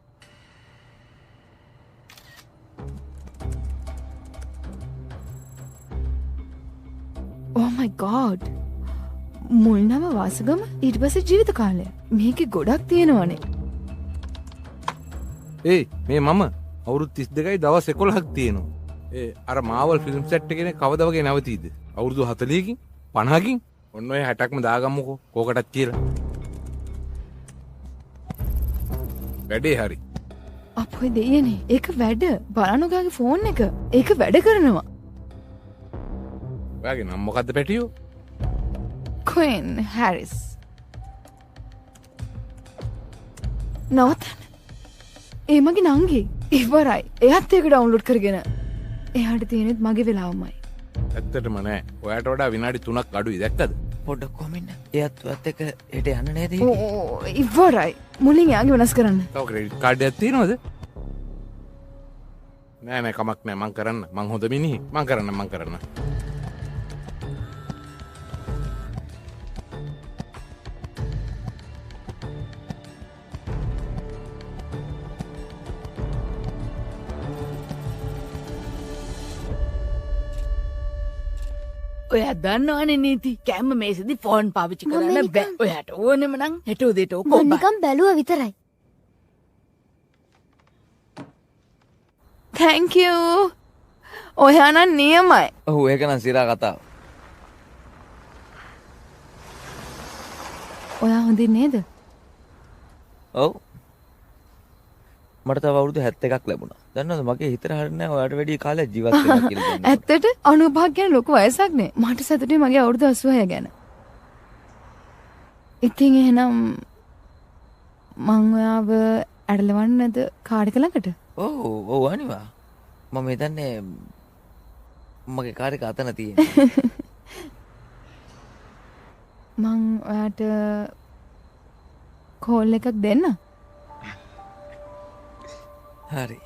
S1: Oh my god. මුල් නම වාසගම ඊට පස්සේ ජීවිත කාලය. මේකේ ගොඩක් තියෙනවනේ.
S7: මේ මම අවුරුදු 32යි දවස් 11ක් තියෙනවා. අර මාවල් ෆිල්ම් සෙට් එකේ කවද වගේ නැවතීද? අවුරුදු 40කින් 50කින් ඔන්න ඔය 60ක්ම දාගමුකෝ කෝකටත් කියලා. වැඩේ හරි.
S1: අපොයි දෙයනේ. ඒක වැඩ. බලන්න ඔයාගේ ෆෝන් එක. ඒක වැඩ කරනවා.
S7: ඔයාගේ නම මොකද්ද පැටියෝ?
S1: Queen Harris. නවත්තන්න. ඒ මගේ නංගි. ඉවරයි. එයාත් ඒක ඩවුන්ලෝඩ් කරගෙන. එයාට තියෙනෙත් මගේ වෙලාවමයි.
S7: ඇත්තටම නෑ. ඔයාට වඩා විනාඩි 3ක් අඩුයි දැක්කද?
S4: පොඩ්ඩක් කොමින්න. එයාත් ඔයත් එක්ක හෙට යන්න නේද?
S1: ඕ ඉවරයි. මුලින් එයාගේ වෙනස් කරන්න.
S7: තව ක්‍රෙඩිට් කාඩ් එකක් තියෙනවද? නෑ කමක් නෑ මං කරන්න. මං හොඳ මිනිහෙක්. මං කරන්න.
S3: ඔයා දන්නවනේ නීති කැම්ම මේසෙදි ෆෝන් පාවිච්චි කරන්න බෑ. ඔයාට ඕනෙම නම් හෙට උදේට ඔක්කොම
S6: මම නිකන් බැලුවා විතරයි.
S1: Thank you. ඔයා නම් නියමයි.
S4: ඔව් ඒක නම් සිරා කතාව.
S1: ඔයා හොඳින් නේද?
S4: ඔව්. මට තව අවුරුදු 71ක් ලැබුණා. දන්නවද මගේ හිතට හරියන්නේ නැහැ ඔයාට වැඩි කාලයක් ජීවත් වෙනවා කියලා දෙන්න.
S1: ඇත්තට 95 ගැන ලොකු වයසක් නේ. මට සතුටුයි මගේ අවුරුදු 86 ගැන. ඉතින් එහෙනම් මං ඔයාව ඇඩලවන්නද කාඩ් එක ළඟට?
S4: ඔව් අනිවා. මම හිතන්නේ මගේ කාර් එක අතන තියෙනවා.
S1: මං ඔයාට කෝල් එකක් දෙන්න.
S4: හරි.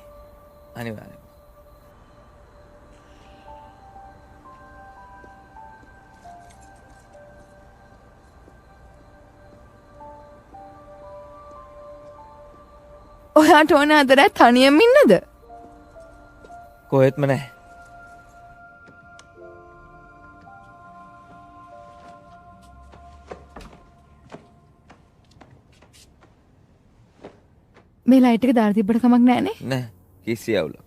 S4: අනිවාර්යයෙන්.
S1: ඔයාට ඕන අදර තනියම ඉන්නද?
S4: කොහෙත්ම නැහැ.
S1: මේ ලයිට් එක දාලා තිබ්බට කමක් නැහනේ.
S4: නෑ කිසි අවුලක්.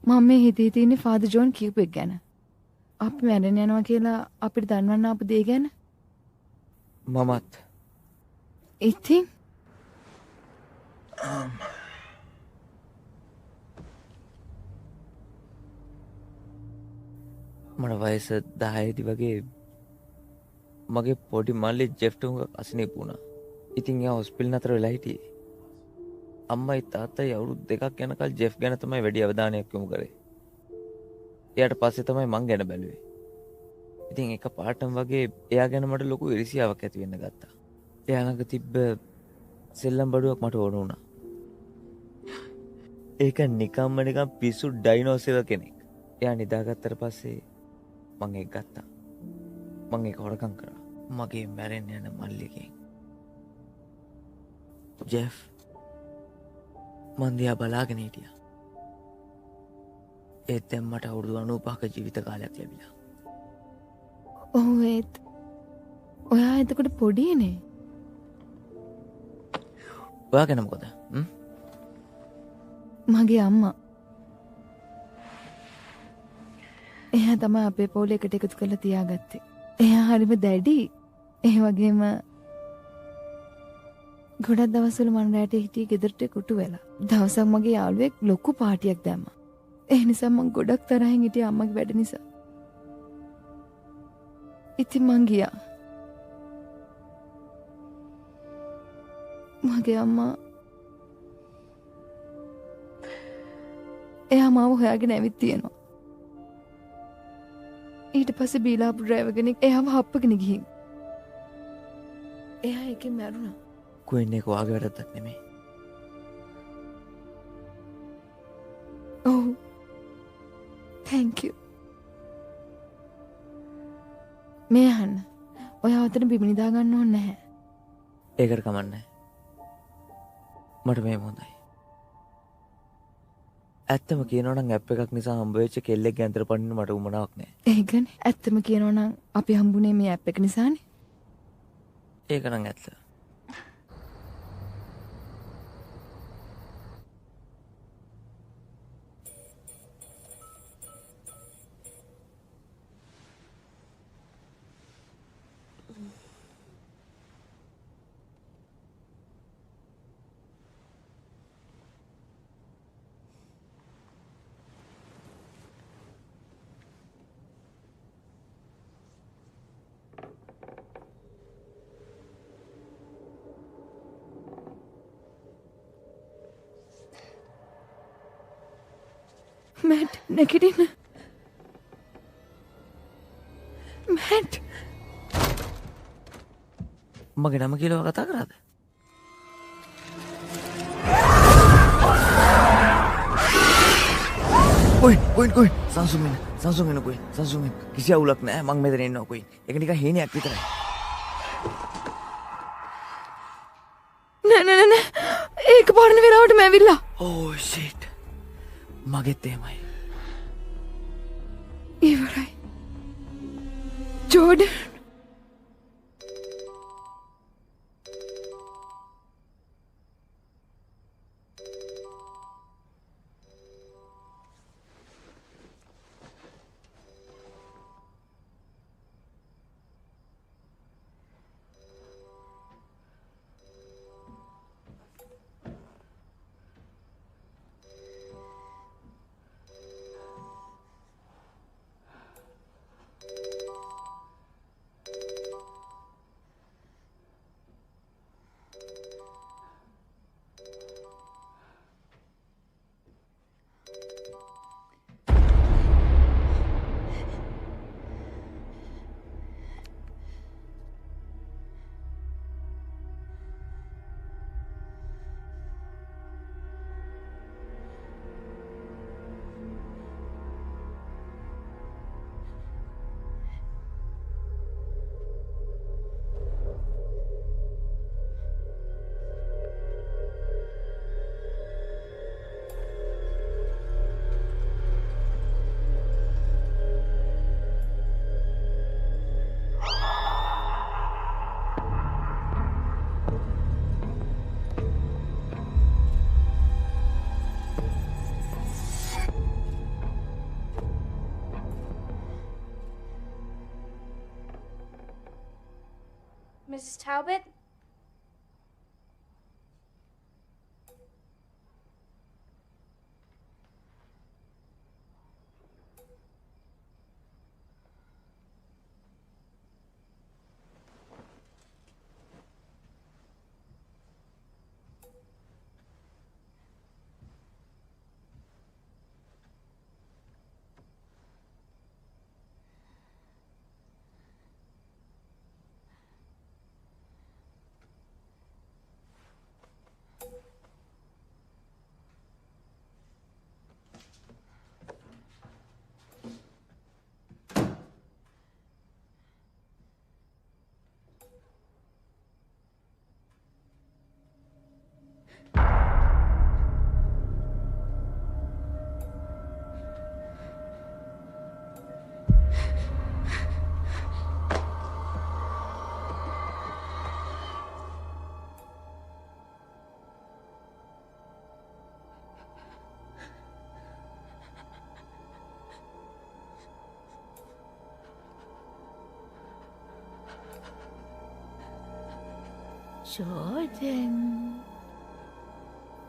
S1: මම මේ හිතේ තියෙන ෆාදර් ජෝන් කියපු එක ගැන. අපි මැරෙන්න යනවා කියලා අපිට දන්වන්න ආපු දේ ගැන.
S4: මමත්.
S1: ඉතින්
S4: මට වයස 10 දී වගේ මගේ පොඩි මල්ලි ජෙෆ්ට හුඟක් අසනීප වුණා. ඉතින් එයා හොස්පිටල් නතර වෙලා හිටියේ. අම්මයි තාත්තයි අවුරුදු 2ක් යනකල් ජෙෆ් ගැන තමයි වැඩි අවධානයක් යොමු කරේ. එයාට පස්සේ තමයි මං ගැන බැලුවේ. ඉතින් එක පාටම වගේ එයා ගැන මට ලොකු ඉරිසියාවක් ඇති වෙන්න ගත්තා. එයා ළඟ තිබ්බ සෙල්ලම් බඩුවක් මට ඕන වුණා. ඒක නිකම්ම නිකම් පිස්සු ඩයිනෝසර් කෙනෙක්. එයා නිදාගත්තට පස්සේ මං ඒක ගත්තා. මං ඒක හොරකම් කරා. මගේ මැරෙන්න යන මල්ලිගෙන්. ජෙෆ් මං දිහා බලාගෙන හිටියා. ඒත් දැන් මට අවුරුදු 95ක ජීවිත කාලයක් ලැබිලා.
S1: ඔව් ඒත් ඔයා එතකොට පොඩිනේ.
S4: ඔයා ගැන මොකද?
S1: මගේ අම්මා. එයා තමයි අපේ පවුල එකට එකතු කරලා තියාගත්තේ. එයා හරිම දැඩි. ඒ වගේම ගොඩක් දවස්වල මම රැට හිටියේ ගෙදරට කුටු වෙලා. දවසක් මගේ යාළුවෙක් ලොකු පාටියක් දැම්මා. ඒ නිසා මම ගොඩක් තරහින් හිටියේ අම්මගේ වැඩ නිසා. ඉතින් මං ගියා. මගේ අම්මා එයා මාව හොයාගෙන ඇවිත් තියෙනවා. ඊට පස්සේ බීලාපු ඩ්‍රයිවර් කෙනෙක් එයාව හප්පගෙන ගිහින්. එයා එකෙන් මැරුණා.
S4: කුයින් එක වාගේ වැඩක් නෙමෙයි.
S1: ඔව්. thank you. මේ අහන්න. ඔයා අතන බිම නිදා ගන්න ඕනේ නැහැ.
S4: ඒකට කමන්නේ. මට මේ හොඳයි. ඇත්තම කියනවා නම් ඇප් එකක් නිසා හම්බ වෙච්ච කෙල්ලෙක් ගැන්තර පනින්න මට උමනාවක් නැහැ.
S1: ඒකනේ. ඇත්තම කියනවා නම් අපි හම්බුනේ මේ ඇප් එක නිසානේ.
S4: ඒක නම් ඇත්ත.
S1: මැට් නැගිටින්න. මැට්
S4: මගේ නම කියලා කතා කරාද? කොයි සංසුන් වෙන කොයි කිසි අවුලක් නැහැ. මං මෙතන ඉන්නවා කොයි. ඒක නිකන් හේනයක් විතරයි.
S1: නෑ ඒක පරණ වෙලාවටම ඇවිල්ලා.
S4: ඕ ෂිට්. මගෙත් එහෙමයි.
S1: ඉවරයි. Jordan
S9: Mrs. Talbot?
S3: ජෝඩන්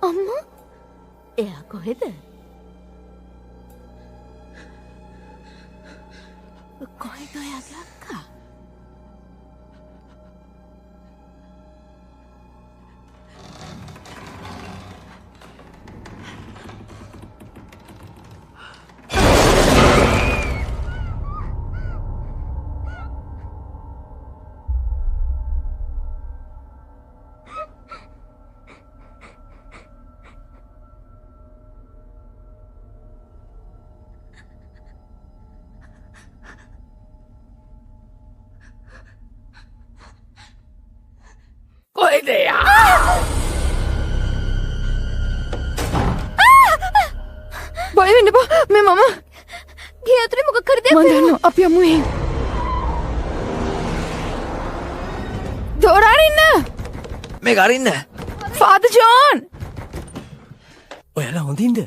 S6: අම්මා
S3: එයා කොහෙද? කොහෙද ඔයාගේ අක්කා? කොහෙද එයා?
S1: බය වෙන්න එපා. මේ මම
S6: ගේ අතරේ මොකක් හරි දෙයක්
S1: මම දන්නවා අපි යමු එහෙන්. දොරාරින්න.
S4: මේක අරින්න.
S1: Father John.
S5: ඔයාලා හොඳින්ද?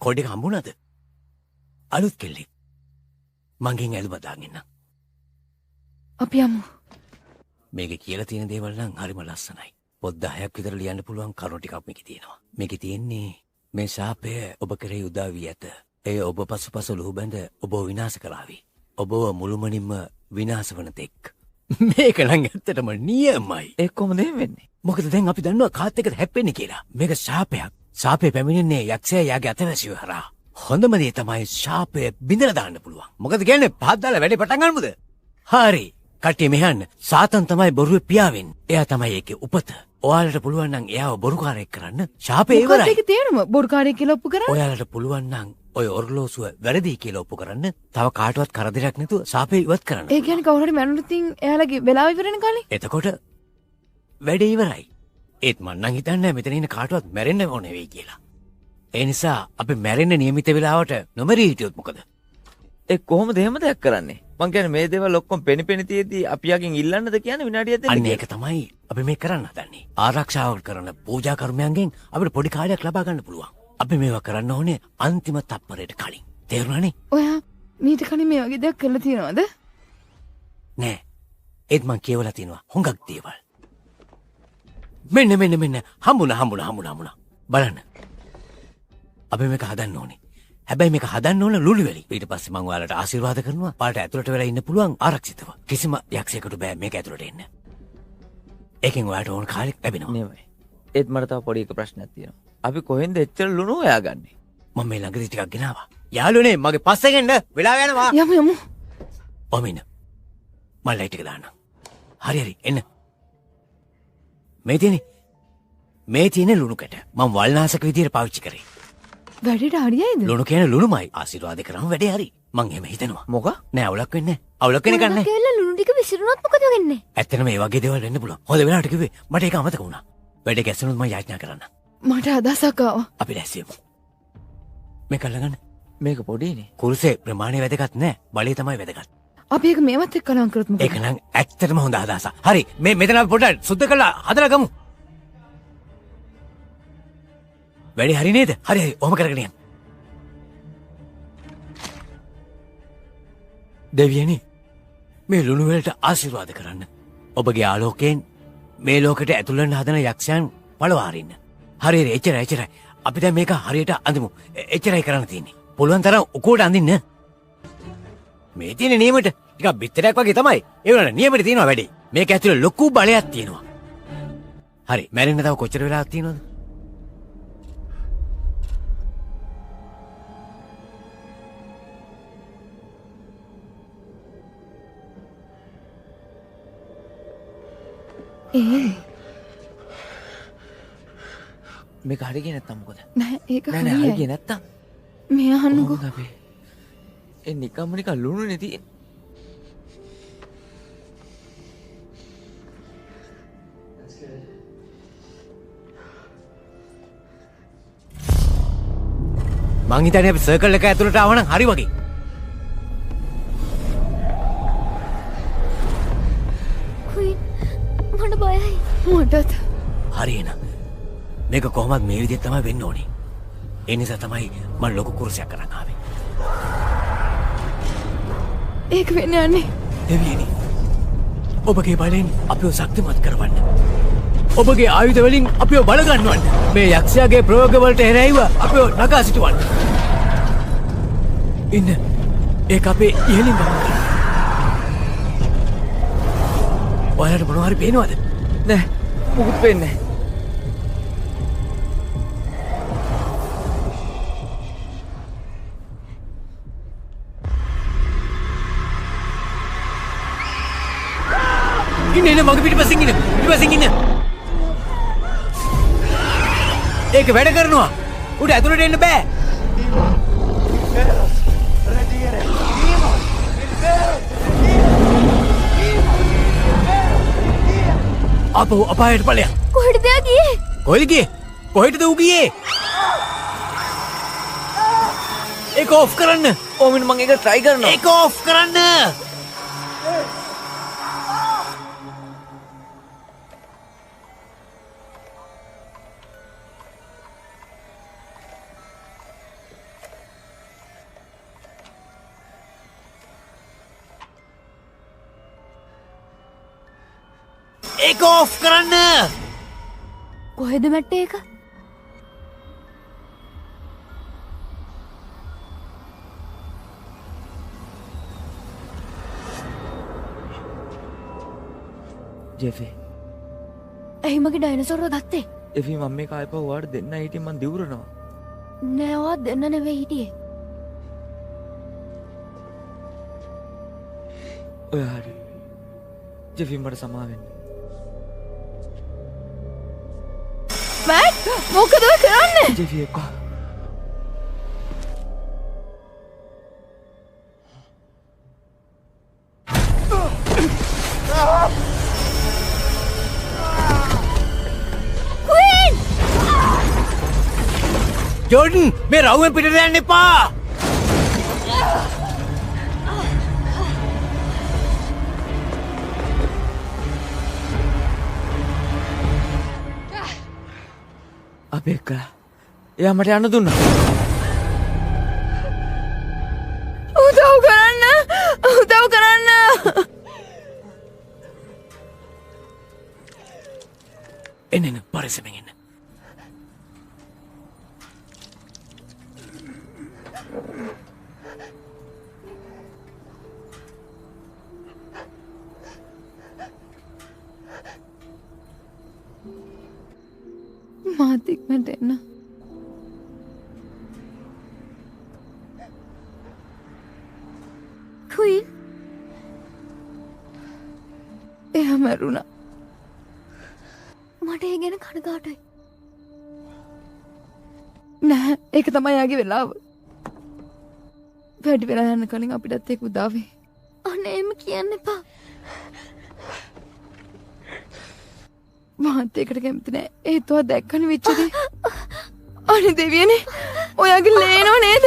S5: කෝඩ් එක හම්බුණාද? අලුත් කෙල්ලෙක්. මගෙන් ඇලුම දාගෙන.
S1: අපි යමු.
S5: මේක කියලා තියෙන දේවල් නම් හරිම ලස්සනයි. පොත් 10ක් විතර ලියන්න පුළුවන් කරුණු ටිකක් මේකේ තියෙනවා. මේකේ තියෙන්නේ මේ ශාපය ඔබ කරේ උදා වී ඇත. එය ඔබ පසුපස ලුහුබැඳ ඔබ විනාශ කළාවි. ඔබව මුළුමනින්ම විනාශ වන තෙක්. මේක නම් ඇත්තටම නියමයි.
S4: ඒ කොහොමද වෙන්නේ?
S5: මොකද දැන් අපි දන්නවා කාත් එක්කද හැප්පෙන්නේ කියලා. මේක ශාපයක්. ශාපේ පැමිණෙන්නේ යක්ෂයා යාගේ අතවැසියව හරහා. හොඳම දේ තමයි ශාපය බිඳලා දාන්න පුළුවන්. මොකද කියන්නේ පහත් දාලා වැඩේ පටන් ගන්නමුද? හරි. කට්ටිය මෙහන්න සාතන් තමයි බොරුවේ පියාවෙන්. එයා තමයි ඒකේ උපත. ඔයාලට පුළුවන් නම් එයාව බොරුකාරයෙක් කරන්න. ශාපේ ඉවරයි.
S1: මොකක්ද ඒක තේරුම? බොරුකාරයෙක් කියලා ඔප්පු කරන්න.
S5: ඔයාලට පුළුවන් නම් ඔය ඔරලෝසුව වැරදි කියලා ඔප්පු කරන්න. තව කාටවත් කරදරයක් නැතුව ශාපේ ඉවත් කරන්න.
S1: ඒ කියන්නේ කවුරු හරි මැරුණොත් එයාලගේ වෙලාව ඉවර වෙන කාලේ.
S5: එතකොට වැඩේ ඉවරයි. ඒත් මං නම් හිතන්නේ මෙතන ඉන්න කාටවත් මැරෙන්න ඕනේ වෙයි කියලා. ඒ නිසා අපි මැරෙන්න නියමිත වෙලාවට නොමරී හිටියොත් මොකද?
S4: ඒ කොහොමද එහෙම දෙයක් කරන්නේ? මං කියන්නේ මේ දේවල් ඔක්කොම පෙනි තියෙද්දි අපි යකින් ඉල්ලන්නද කියන්නේ විනාඩියක් දෙන්න
S5: අන්න ඒක තමයි අපි මේ කරන්න හදන්නේ. ආරක්ෂාව කරන පූජා කර්මයන්ගෙන් අපිට පොඩි කාලයක් ලබා ගන්න පුළුවන්. අපි මේවා කරන්න ඕනේ අන්තිම තප්පරයට කලින්. තේරුණානේ?
S1: ඔයා මීට කලින් මේ වගේ දෙයක් කරලා තියෙනවද?
S5: නෑ. ඒත් මං කියවලා තියෙනවා හුඟක් දේවල්. මෙන්න හම්බුණා. බලන්න. අපි මේක හදන්න ඕනේ. හැබැයි මේක හදන්න ඕන ලුලු වෙලි. ඊට පස්සේ මම ඔයාලට ආශිර්වාද කරනවා. පාට ඇතුළට වෙලා ඉන්න පුළුවන් ආරක්ෂිතව. කිසිම යක්ෂයෙකුට බෑ මේක ඇතුළට එන්න. ඒකෙන් ඔයාලට ඕන කාලෙක ලැබෙනවා.
S4: නෙමෙයි. ඒත් මට තව පොඩි එක ප්‍රශ්නයක් තියෙනවා. අපි කොහෙන්ද එච්චර ලුණු හොයාගන්නේ?
S5: මම මේ ළඟදී ටිකක් ගෙනාවා. යාළුවනේ මගේ පස්සෙන් එන්න වෙලා යනවා.
S1: යමු.
S5: ඔමින. මම ලයිට් එක දාන්න. හරි එන්න. මේ තියෙන ලුණු කැට මම වල්නාශක විදියට පාවිච්චි කරේ.
S1: වැඩේට හරියයිද?
S5: ලුණු කියන්නේ ලුණුමයි. ආශිර්වාද කරාම වැඩේ හරි. මං එහෙම හිතනවා. මොක? නෑ අවුලක් වෙන්නේ නෑ. අවුලක් වෙන එකක් නෑ.
S6: කියලා ලුණු ටික විසිරුණොත් මොකද වෙන්නේ?
S5: ඇත්තටම මේ වගේ දේවල් වෙන්න පුළුවන්. හොඳ වෙලාවට කිව්වේ මට ඒක අමතක වුණා. වැඩේ ගැස්සුනොත් මම යාඥා කරන්න.
S1: මට අදහසක් ආවා.
S5: අපි දැසියමු. මේක අල්ලගන්න.
S4: මේක පොඩිනේ.
S5: කුරුසේ ප්‍රමාණය වැදගත් නෑ. බලය තමයි වැදගත්.
S1: අපි ඒක මේවත් එක්ක කලම් කරොත් මොකද?
S5: ඒක නම් ඇත්තටම හොඳ අදහසක්. හරි. මේ මෙතන අපි පොඩ්ඩක් සුද්ධ කරලා හදලා ගමු. වැඩේ හරි නේද? හරි. ඔහොම කරගෙන යන්න. දෙවියනි මේ ලුණු වලට ආශිර්වාද කරන්න. ඔබගේ ආලෝකයෙන් මේ ලෝකෙට ඇතුල් වෙන්න හදන යක්ෂයන් පළවා අරින්න. හරි එච්චරයි. අපි දැන් මේක හරියට අඳිමු. එච්චරයි කරන්න තියෙන්නේ. පුළුවන් තරම් උකුවට අඳින්න. මේ තියෙන නියමයට ටිකක් බිත්තරයක් වගේ තමයි. ඒ වුණාට නියමයට තියෙනවා වැඩේ. මේක ඇතුලේ ලොකු බලයක් තියෙනවා. හරි මැරෙන්න තව කොච්චර වෙලාවක් තියෙනවද?
S4: මේක හරි ගියේ නැත්තම් මොකද?
S1: නෑ ඒක
S4: නෑ හරි ගියේ නැත්තම්
S1: මේ අහන්නකෝ.
S4: ඒ නිකම්ම නිකන් ලුණුනේ තියෙන්නේ.
S5: මං හිතන්නේ අපි සර්කල් එක ඇතුළට ආවනම් හරි වගේ.
S6: ක්වීන් මට බයයි.
S1: මටත්.
S5: හරි එහෙනම්. මේක කොහොමද මේ විදිහට තමයි වෙන්න ඕනේ. ඒ නිසා තමයි මම ලොකු කුරුසයක් අරන් ආවේ.
S1: ඒක වෙන්නේ යන්නේ.
S5: දෙවියනි. ඔබගේ බලෙන් අපිව ශක්තිමත් කරවන්න. ඔබගේ ආයුධ වලින් අපිව බලගන්නවන්න. මේ යක්ෂයාගේ ප්‍රයෝගවලට එරෙහිව අපිව නගා සිටවන්න. ඉන්න ඒක අපේ ඉහළින් ගමන් කරන්න. ඔයාලට මොනවා හරි පේනවද?
S4: නෑ මුකුත් පේන්නේ නෑ.
S5: ඉන්න මගේ පිටිපස්සෙන් ඉන්න. පිටිපස්සෙන් ඉන්න. ඒක වැඩ කරනවා. උඩ ඇතුළට එන්න බෑ. අපෝ අපායට ඵලයක්.
S6: කොහෙටද එයා ගියේ?
S5: කොහෙද ගියේ? කොහෙටද ඌ ගියේ? ඒක ඔෆ් කරන්න.
S4: ඕමින් මම ඒක try කරනවා.
S5: ඒක ඔෆ් කරන්න. ඒක ඔෆ් කරන්න.
S6: කොහෙද මැට්ටේ එක?
S4: ජෙෆි.
S6: ඇයි මගේ ඩයිනසෝර්ව ගත්තේ?
S4: ජෙෆි මම මේක ආයෙ පහුවාට දෙන්න හිටින් මං දිවුරනවා.
S6: නෑ ඔයා දෙන්න නෙවෙයි හිටියේ.
S4: ඔයා හරි. ජෙෆි මට සමා වෙන්න.
S1: මැට් මොකද ඔය කරන්නේ?
S4: ජෙෆි එක්කෝ.
S5: ජෝඩන් මේ රවුවෙන් පිටට යන්න එපා.
S4: අපේ එක්කලා එයා මට යන්න දුන්නා.
S1: උදව් කරන්න. උදව් කරන්න.
S5: එන්න පරිස්සමෙන් ඉන්න.
S1: මාත් ඉක්මනට එන්න.
S6: ක්වීන්
S1: එයා මැරුණා.
S6: මට ඒ ගැන කනගාටුයි.
S1: නෑ ඒක තමයි යාගේ වෙලාව. වැඩි වෙලා යන්න කලින් අපිටත් ඒක උදාවේ.
S6: අනේ එම කියන්න එපා.
S1: මාත් ඒකට කැමති නෑ. ඒතුවා දැක්කනේ වෙච්ච දේ. අනේ දෙවියනේ. ඔයාගේ ලේනව නේද?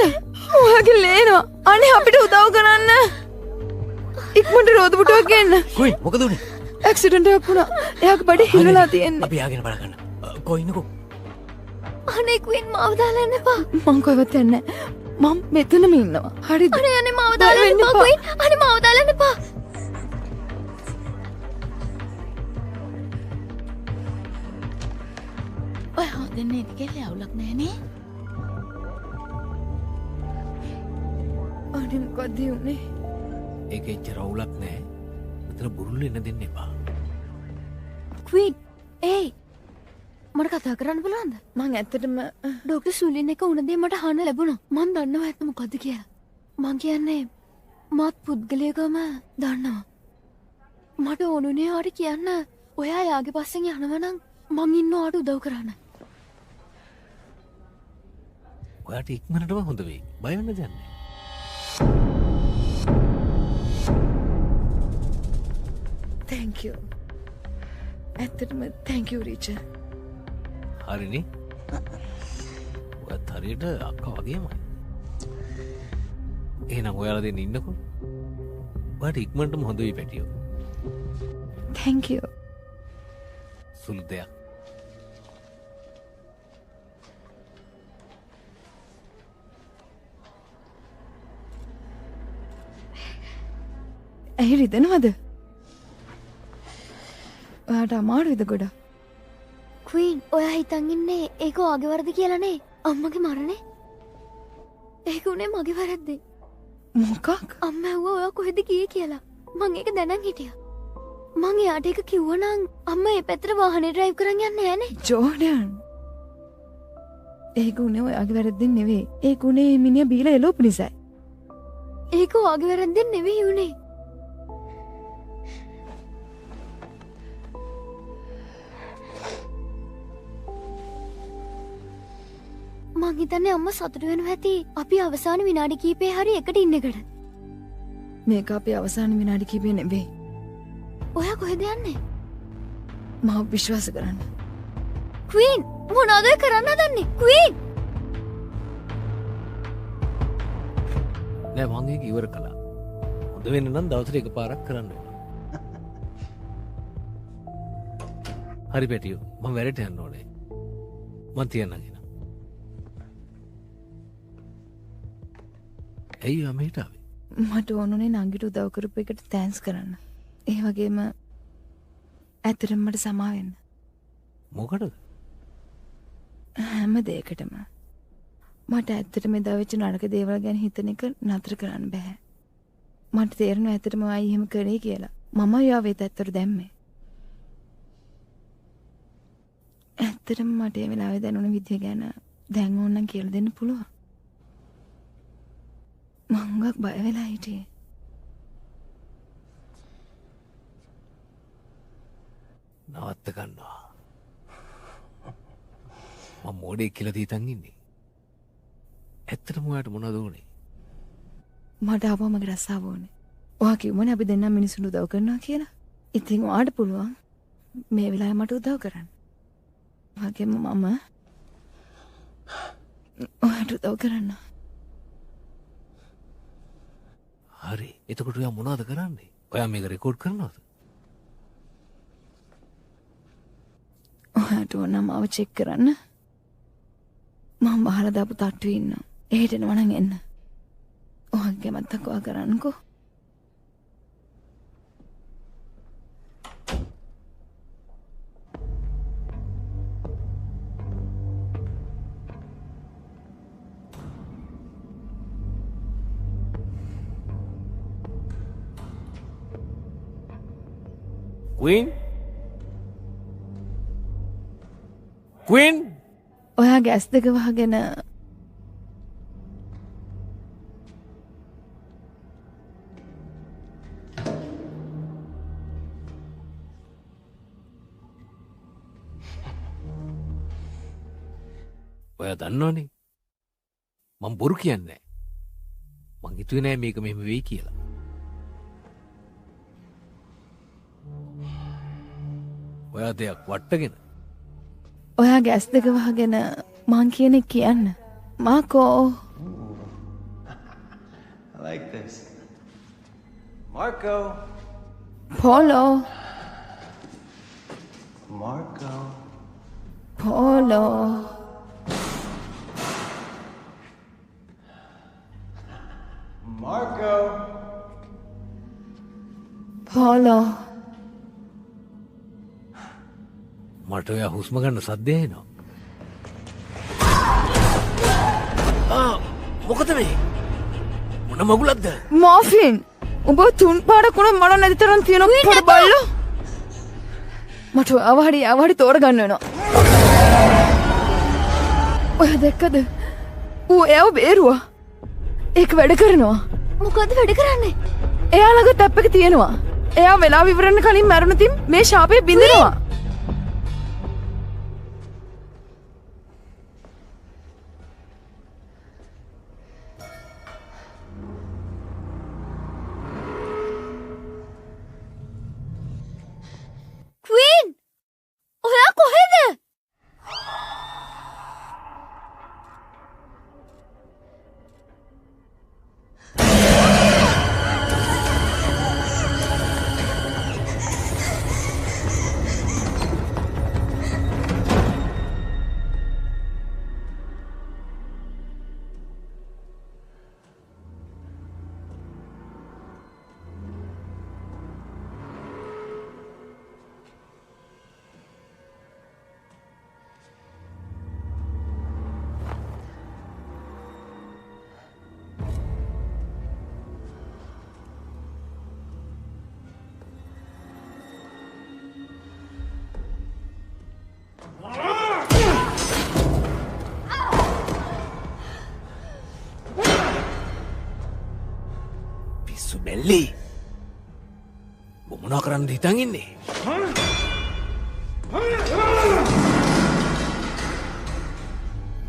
S1: ඔයාගේ ලේනවා. අනේ අපිට උදව් කරන්න. ඉක්මනට රෝද පුටුවක් ගෙන්න.
S5: කොයි මොකද උනේ?
S1: ඇක්සිඩන්ට් එකක් වුණා. එයාගේ බඩේ හිල්ලලා තියෙන්නේ.
S5: අපි යාගෙන බලන්න. කොයිනකෝ?
S6: අනේ ක්වීන් මාව දාලා යන්න එපා.
S1: මං කොහෙවත් යන්නේ නෑ. මම මෙතනම ඉන්නවා. හරිද?
S6: අනේ අනේ මාව දාලා යන්න එපා ක්වීන්. අනේ මාව දාලා යන්න එපා.
S3: ඔය හොදන්නේ ඉතිකෙල්ල අවුලක් නෑනේ.
S1: අනේ මොකද උනේ?
S2: ඒක එච්චර අවුලක් නෑ. මෙතන බුරුල්ල එන්න දෙන්න එපා.
S6: ක්වීන් ඒයි මට කතා කරන්න පුළුවන්ද?
S1: මං ඇත්තටම
S6: ඩොක්ටර් සුලින් එක උන දේ මට අහන්න ලැබුණා. මං දන්නවා ඇත්ත මොකද්ද කියලා. මං කියන්නේ මාත් පුද්ගලයාගම දන්නවා. මට ඕනුනේ ආට කියන්න ඔයා යාගේ පස්සෙන් යනවා නම් මං ඉන්නවා ආට උදව් කරන්න.
S2: ඔයාට ඉක්මනටම හොඳ වෙයි. බය වෙන්න දෙයක් නෑ.
S1: thank you. ඇත්තටම thank you රීචර්.
S2: හරිනේ. ඔයත් හරියට අක්කා වගේමයි. එහෙනම් ඔයාලා දෙන්න ඉන්නකෝ. ඔයාට ඉක්මනටම හොඳ වෙයි පැටියෝ.
S1: thank you.
S2: සුළු දෙයක්.
S1: ඇයි රිදෙනවද? ඔයාට අමාරුයිද ගොඩක්?
S6: ක්වීන් ඔයා හිතන් ඉන්නේ ඒක ඔයාගේ වරද කියලානේ අම්මගේ මරණේ? ඒක උනේ මගේ වැරද්දේ.
S1: මොකක්?
S6: අම්මා ඇහුවා ඔයා කොහෙද ගියේ කියලා. මං ඒක දැනන් හිටියා. මං එයාට ඒක කිව්වනම් අම්මා ඒ පැත්තට වාහනේ ඩ්‍රයිව් කරන් යන්නේ නෑනේ.
S1: ජෝඩන්. ඒක උනේ ඔයාගේ වැරද්දෙන් නෙවෙයි. ඒක උනේ මේ මිනිහා බීලා එළවපු නිසායි.
S6: ඒක ඔයාගේ වැරද්දෙන් නෙවෙයි උනේ. මං හිතන්නේ අම්මා සතුටු වෙනවා ඇති අපි අවසාන විනාඩි කිහිපේ හරි එකට ඉන්න එකට.
S1: මේක අපේ අවසාන විනාඩි කිහිපේ නෙවෙයි.
S6: ඔයා කොහෙද යන්නේ?
S1: මාව විශ්වාස කරන්න.
S6: ක්වීන් මොනවද ඔය කරන්න හදන්නේ? ක්වීන්
S2: නෑ මං ඒක ඉවර කළා. හොඳ වෙන්න නම් දවසට එකපාරක් කරන්න ඕන. හරි පැටියෝ මම වැඩට යන්න ඕනේ. මං තියන්නම් එන. ඇයි අමේට ආවේ?
S1: මට ඕනුනේ නංගිට උදව් කරපු එකට තෑන්ක්ස් කරන්න. ඒ වගේම ඇත්තටම මට සමා වෙන්න.
S2: මොකටද?
S1: හැම දෙයකටම. මට ඇත්තටම එදා වෙච්ච නරක දේවල් ගැන හිතන එක නතර කරන්න බෑ. මට තේරෙනවා ඇත්තටම ආයි එහෙම කරේ කියලා. මම යාව ඒ තැත්තට දැම්මේ. ඇත්තටම මට ඒ වෙලාවේ දැනුණ විදිය ගැන දැන් ඕනනම් කියලා දෙන්න පුළුවන්. මංගක් බය වෙලා හිටියේ.
S2: නවත්ත ගන්නවා. මම මොඩේ කියලා දීතන් ඉන්නේ. ඇත්තටම ඔයාට මොනවද උනේ?
S1: මට ආපහු මගේ රස්සාව ඕනේ. ඔයා කිව්වනේ අපි දෙන්නා මිනිස්සුන්ට උදව් කරනවා කියලා. ඉතින් ඔයාට පුළුවන් මේ වෙලාවේ මට උදව් කරන්න. වගේම මම ඔයාට උදව් කරන්න.
S2: හරි. එතකොට ඔයා මොනවද කරන්නේ? ඔයා මේක රෙකෝඩ් කරනවද?
S1: ඔයාට ඕන මාව චෙක් කරන්න. මම බහලා දාපු තට්ටුවේ ඉන්නවා. එහෙට එනවා නම් එන්න. ඔයාගේ මතක ඔයා කරන්නකෝ.
S2: Queen? Queen?
S1: ඔයා ගැස් දෙක වහගෙන
S2: ඔයා දන්නවනේ මම බොරු කියන්නේ නැහැ. මං හිතුවේ නෑ මේක මෙහෙම වෙයි කියලා. ඔයා දෙයක් වට්ටගෙන
S1: ඔයා ගැස් දෙක වහගෙන මං කියන එක කියන්න. Marco.
S8: I like this. Marco.
S1: Polo.
S8: Marco.
S1: Polo.
S8: Marco.
S1: Polo.
S2: මට ඔයා හුස්ම ගන්න සද්දය එනවා. මොකද මේ? මොන මගුලක්ද?
S1: මෝෆින්. උඹ තුන් පාරක් උන මඩ නැති තරම් තියෙන පොඩ බල්ලෝ. මට අවහරි තෝරගන්න වෙනවා. ඔය දැක්කද? ඌ එයාව බේරුවා. ඒක වැඩ කරනවා.
S6: මොකද වැඩ කරන්නේ?
S1: එයා ළඟ ටැප් එක තියෙනවා. එයා වෙලාව ඉවරන්න කලින් මැරුණොතින් මේ ශාපය බිඳිනවා.
S6: ක්වීන් ඔයා කොහෙද?
S2: පිස්සු බැල්ලි මොනවා කරන්න හිතන් ඉන්නේ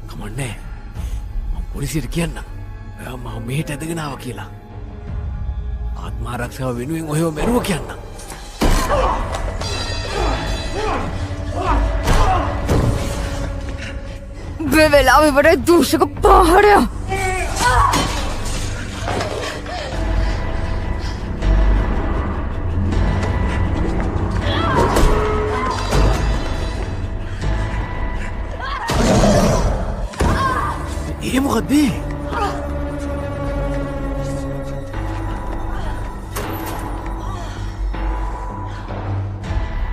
S2: කමන්නේ මම පොලිසියට කියන්නම් ඔයා මම මෙහෙට ඇදගෙන ආවා කියලා ආත්මාරක්ෂාව වෙනුවෙන් ඔයව මැරුව කියන්නම්
S1: වෙලාවෙ වඩා දූෂක පහරයක්
S2: ඒ මොකද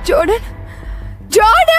S1: ජෝඩන් ජෝඩන්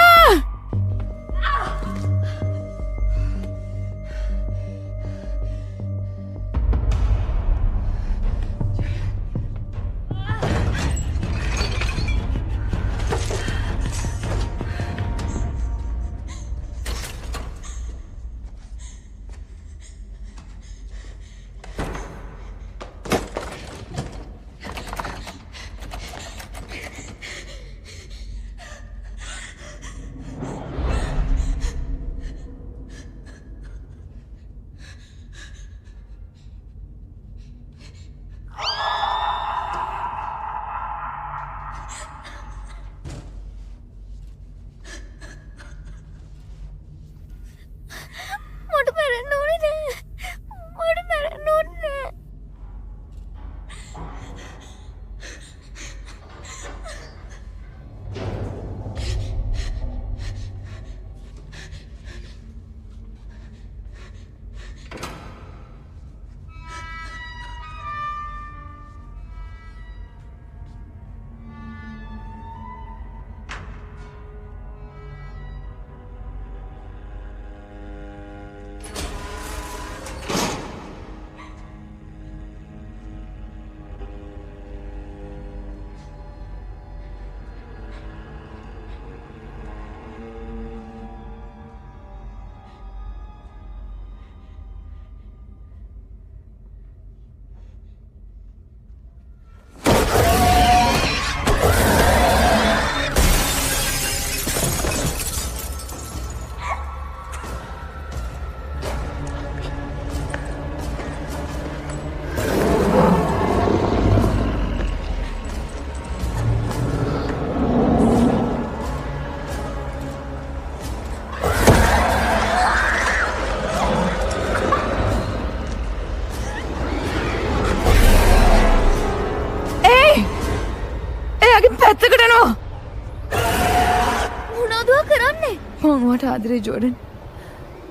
S1: මට ආදරේ ජෝඩන්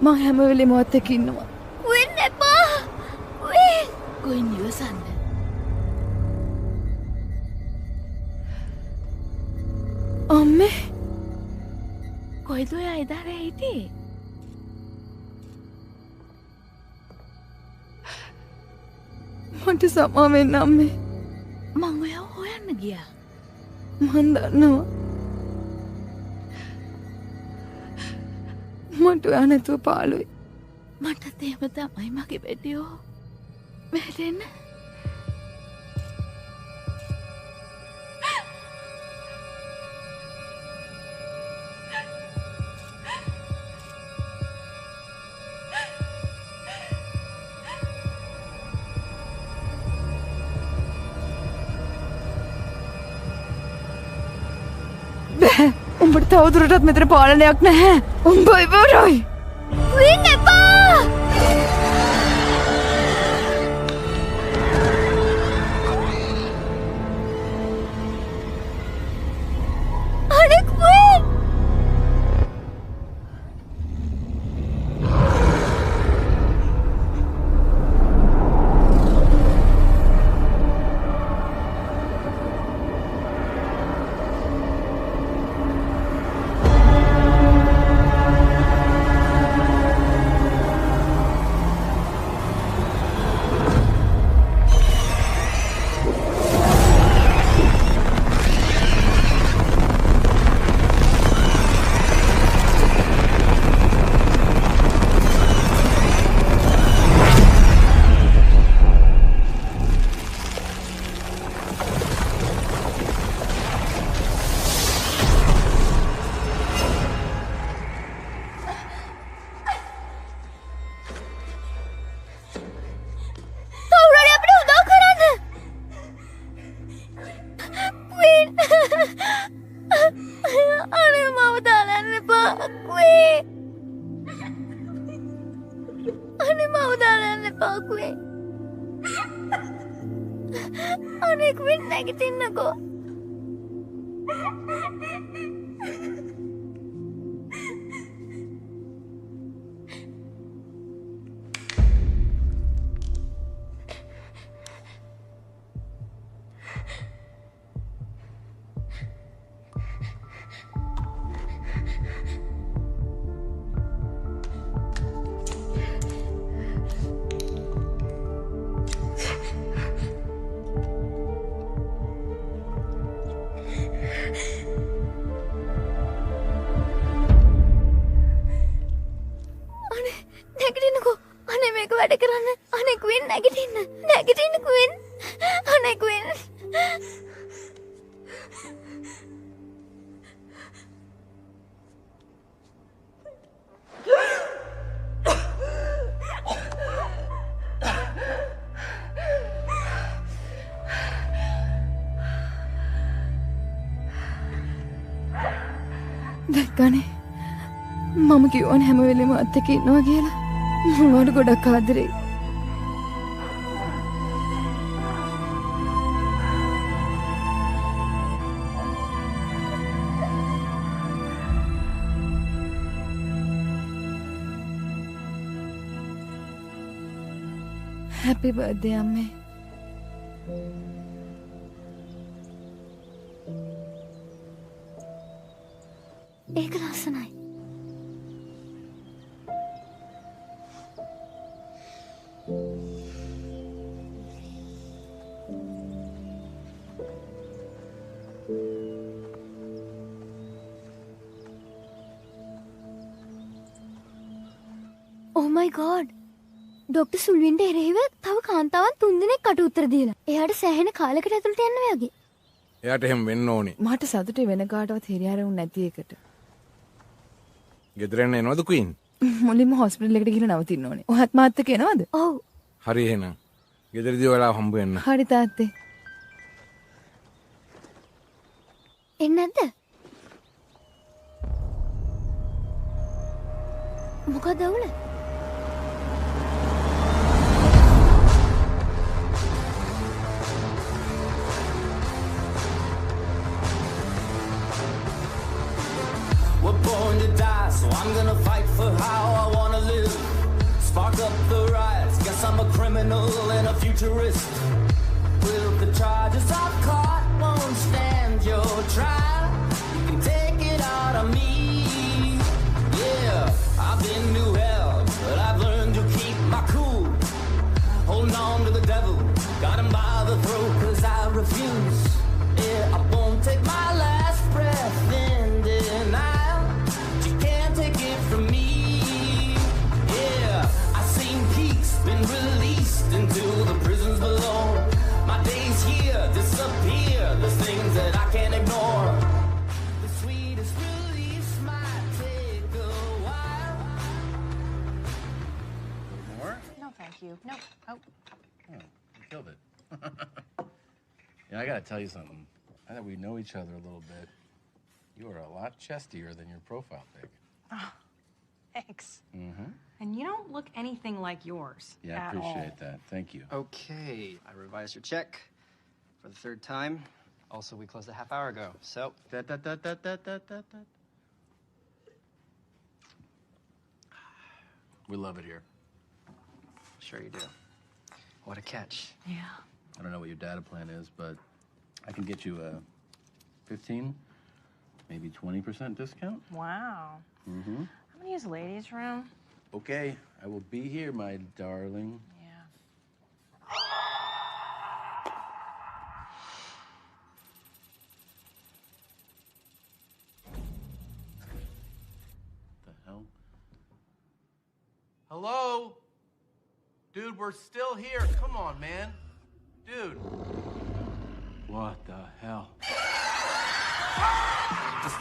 S1: මං හැම වෙලේම ඔයත් එක්ක ඉන්නවා
S6: වෙන්න එපා වෙන්න
S3: කොහෙන් ඉවසන්න
S1: අම්මේ
S3: කොයිද ඔයා එදා රෑ හිටියේ
S1: මට සමා වෙන්න අම්මේ
S3: මං ඔයාව හොයන්න ගියා
S1: මන් දන්නවා මට ඔයා නැතුව පාළුයි
S3: මටත් එහෙම තමයි මගේ බෙඩියෝ වැටෙන්න
S1: බෑ උඹට තවදුරටත් මෙතන පාලනයක් නැහැ උඹ ඉවරයි
S6: වෙන්න එපා අනෙක් වෙන්න අනේ මම දාලන්න එපා කුවේ. අනේ මම දාලන්න එපා කුවේ. අනේ කුවේ නැගිටින්නකෝ. නැගිටින්නකෝ. අනේ මේක වැඩ කරන්න. අනේ ක්වීන් නැගිටින්න. නැගිටින්න ක්වීන්. අනේ ක්වීන්.
S1: දැක්කනේ මම කිව්වනේ හැම වෙලෙම අත් එක්ක ඉන්නවා කියලා. මම ඔයාලට ගොඩක් ආදරෙයි. Happy birthday අම්මේ.
S6: ඒක ලස්සනයි. Oh my god. ඩොක්ටර් සුල්වින්ට එරෙහිව තව කාන්තාවන් 3 දෙනෙක් කට උත්තර දීලා. එයාට සෑහෙන කාලයකට ඇතුළට යන්න වගේ.
S7: එයාට එහෙම වෙන්න ඕනේ.
S1: මට සතුටේ වෙන කාටවත් හිරියාරුන් නැති එකට.
S7: ගෙදර එන්න එනවද ක්වීන්?
S1: මුලින්ම හොස්පිටල් එකට ගිහලා නවතින්න ඕනේ. ඔහත් මාත් එක්ක එනවද?
S6: ඔව්.
S7: හරි එහෙනම්. ගෙදරදී ඔයාලා හම්බ වෙන්න.
S1: හරි තාත්තේ.
S6: එන්නේ නැද්ද? මොකද අවුල?
S9: We're born to die, so I'm gonna fight for how I wanna live. Spark up the riots, guess I'm a criminal and a futurist. Will the charges I've caught won't stand your trial? You can take it out of me. Yeah, I've been to hell, but I've learned to keep my cool. Holding on to the devil, got him by the throat, cause I refuse. Yeah, I won't take my last breath in denial. You can't take it from me. Yeah, I've seen peaks been released into the prisons below. My days here disappear. There's things that I can't ignore. The sweetest release might take a while.
S10: More?
S11: No, thank you. No. Oh.
S10: Oh, you killed it. Yeah, I gotta tell you something. Now that we know each other a little bit, you are a lot chestier than your profile pic.
S11: Oh, thanks.
S10: Mm-hmm.
S11: And you don't look anything like yours.
S10: Yeah, I
S11: at
S10: appreciate
S11: all.
S10: that. Thank you.
S12: Okay, I revised your check for the 3rd time. Also, we closed a half hour ago, so...
S10: We love it here.
S12: Sure you do. What a catch.
S11: Yeah.
S10: I don't know what your data plan is, but I can get you a 15, maybe 20% discount.
S11: Wow.
S10: Mm-hmm.
S11: I'm gonna use ladies' room.
S10: Okay, I will be here, my darling.
S11: Yeah.
S10: The hell? Hello? Dude, we're still here. Come on, man. Dude. What the hell?
S9: Just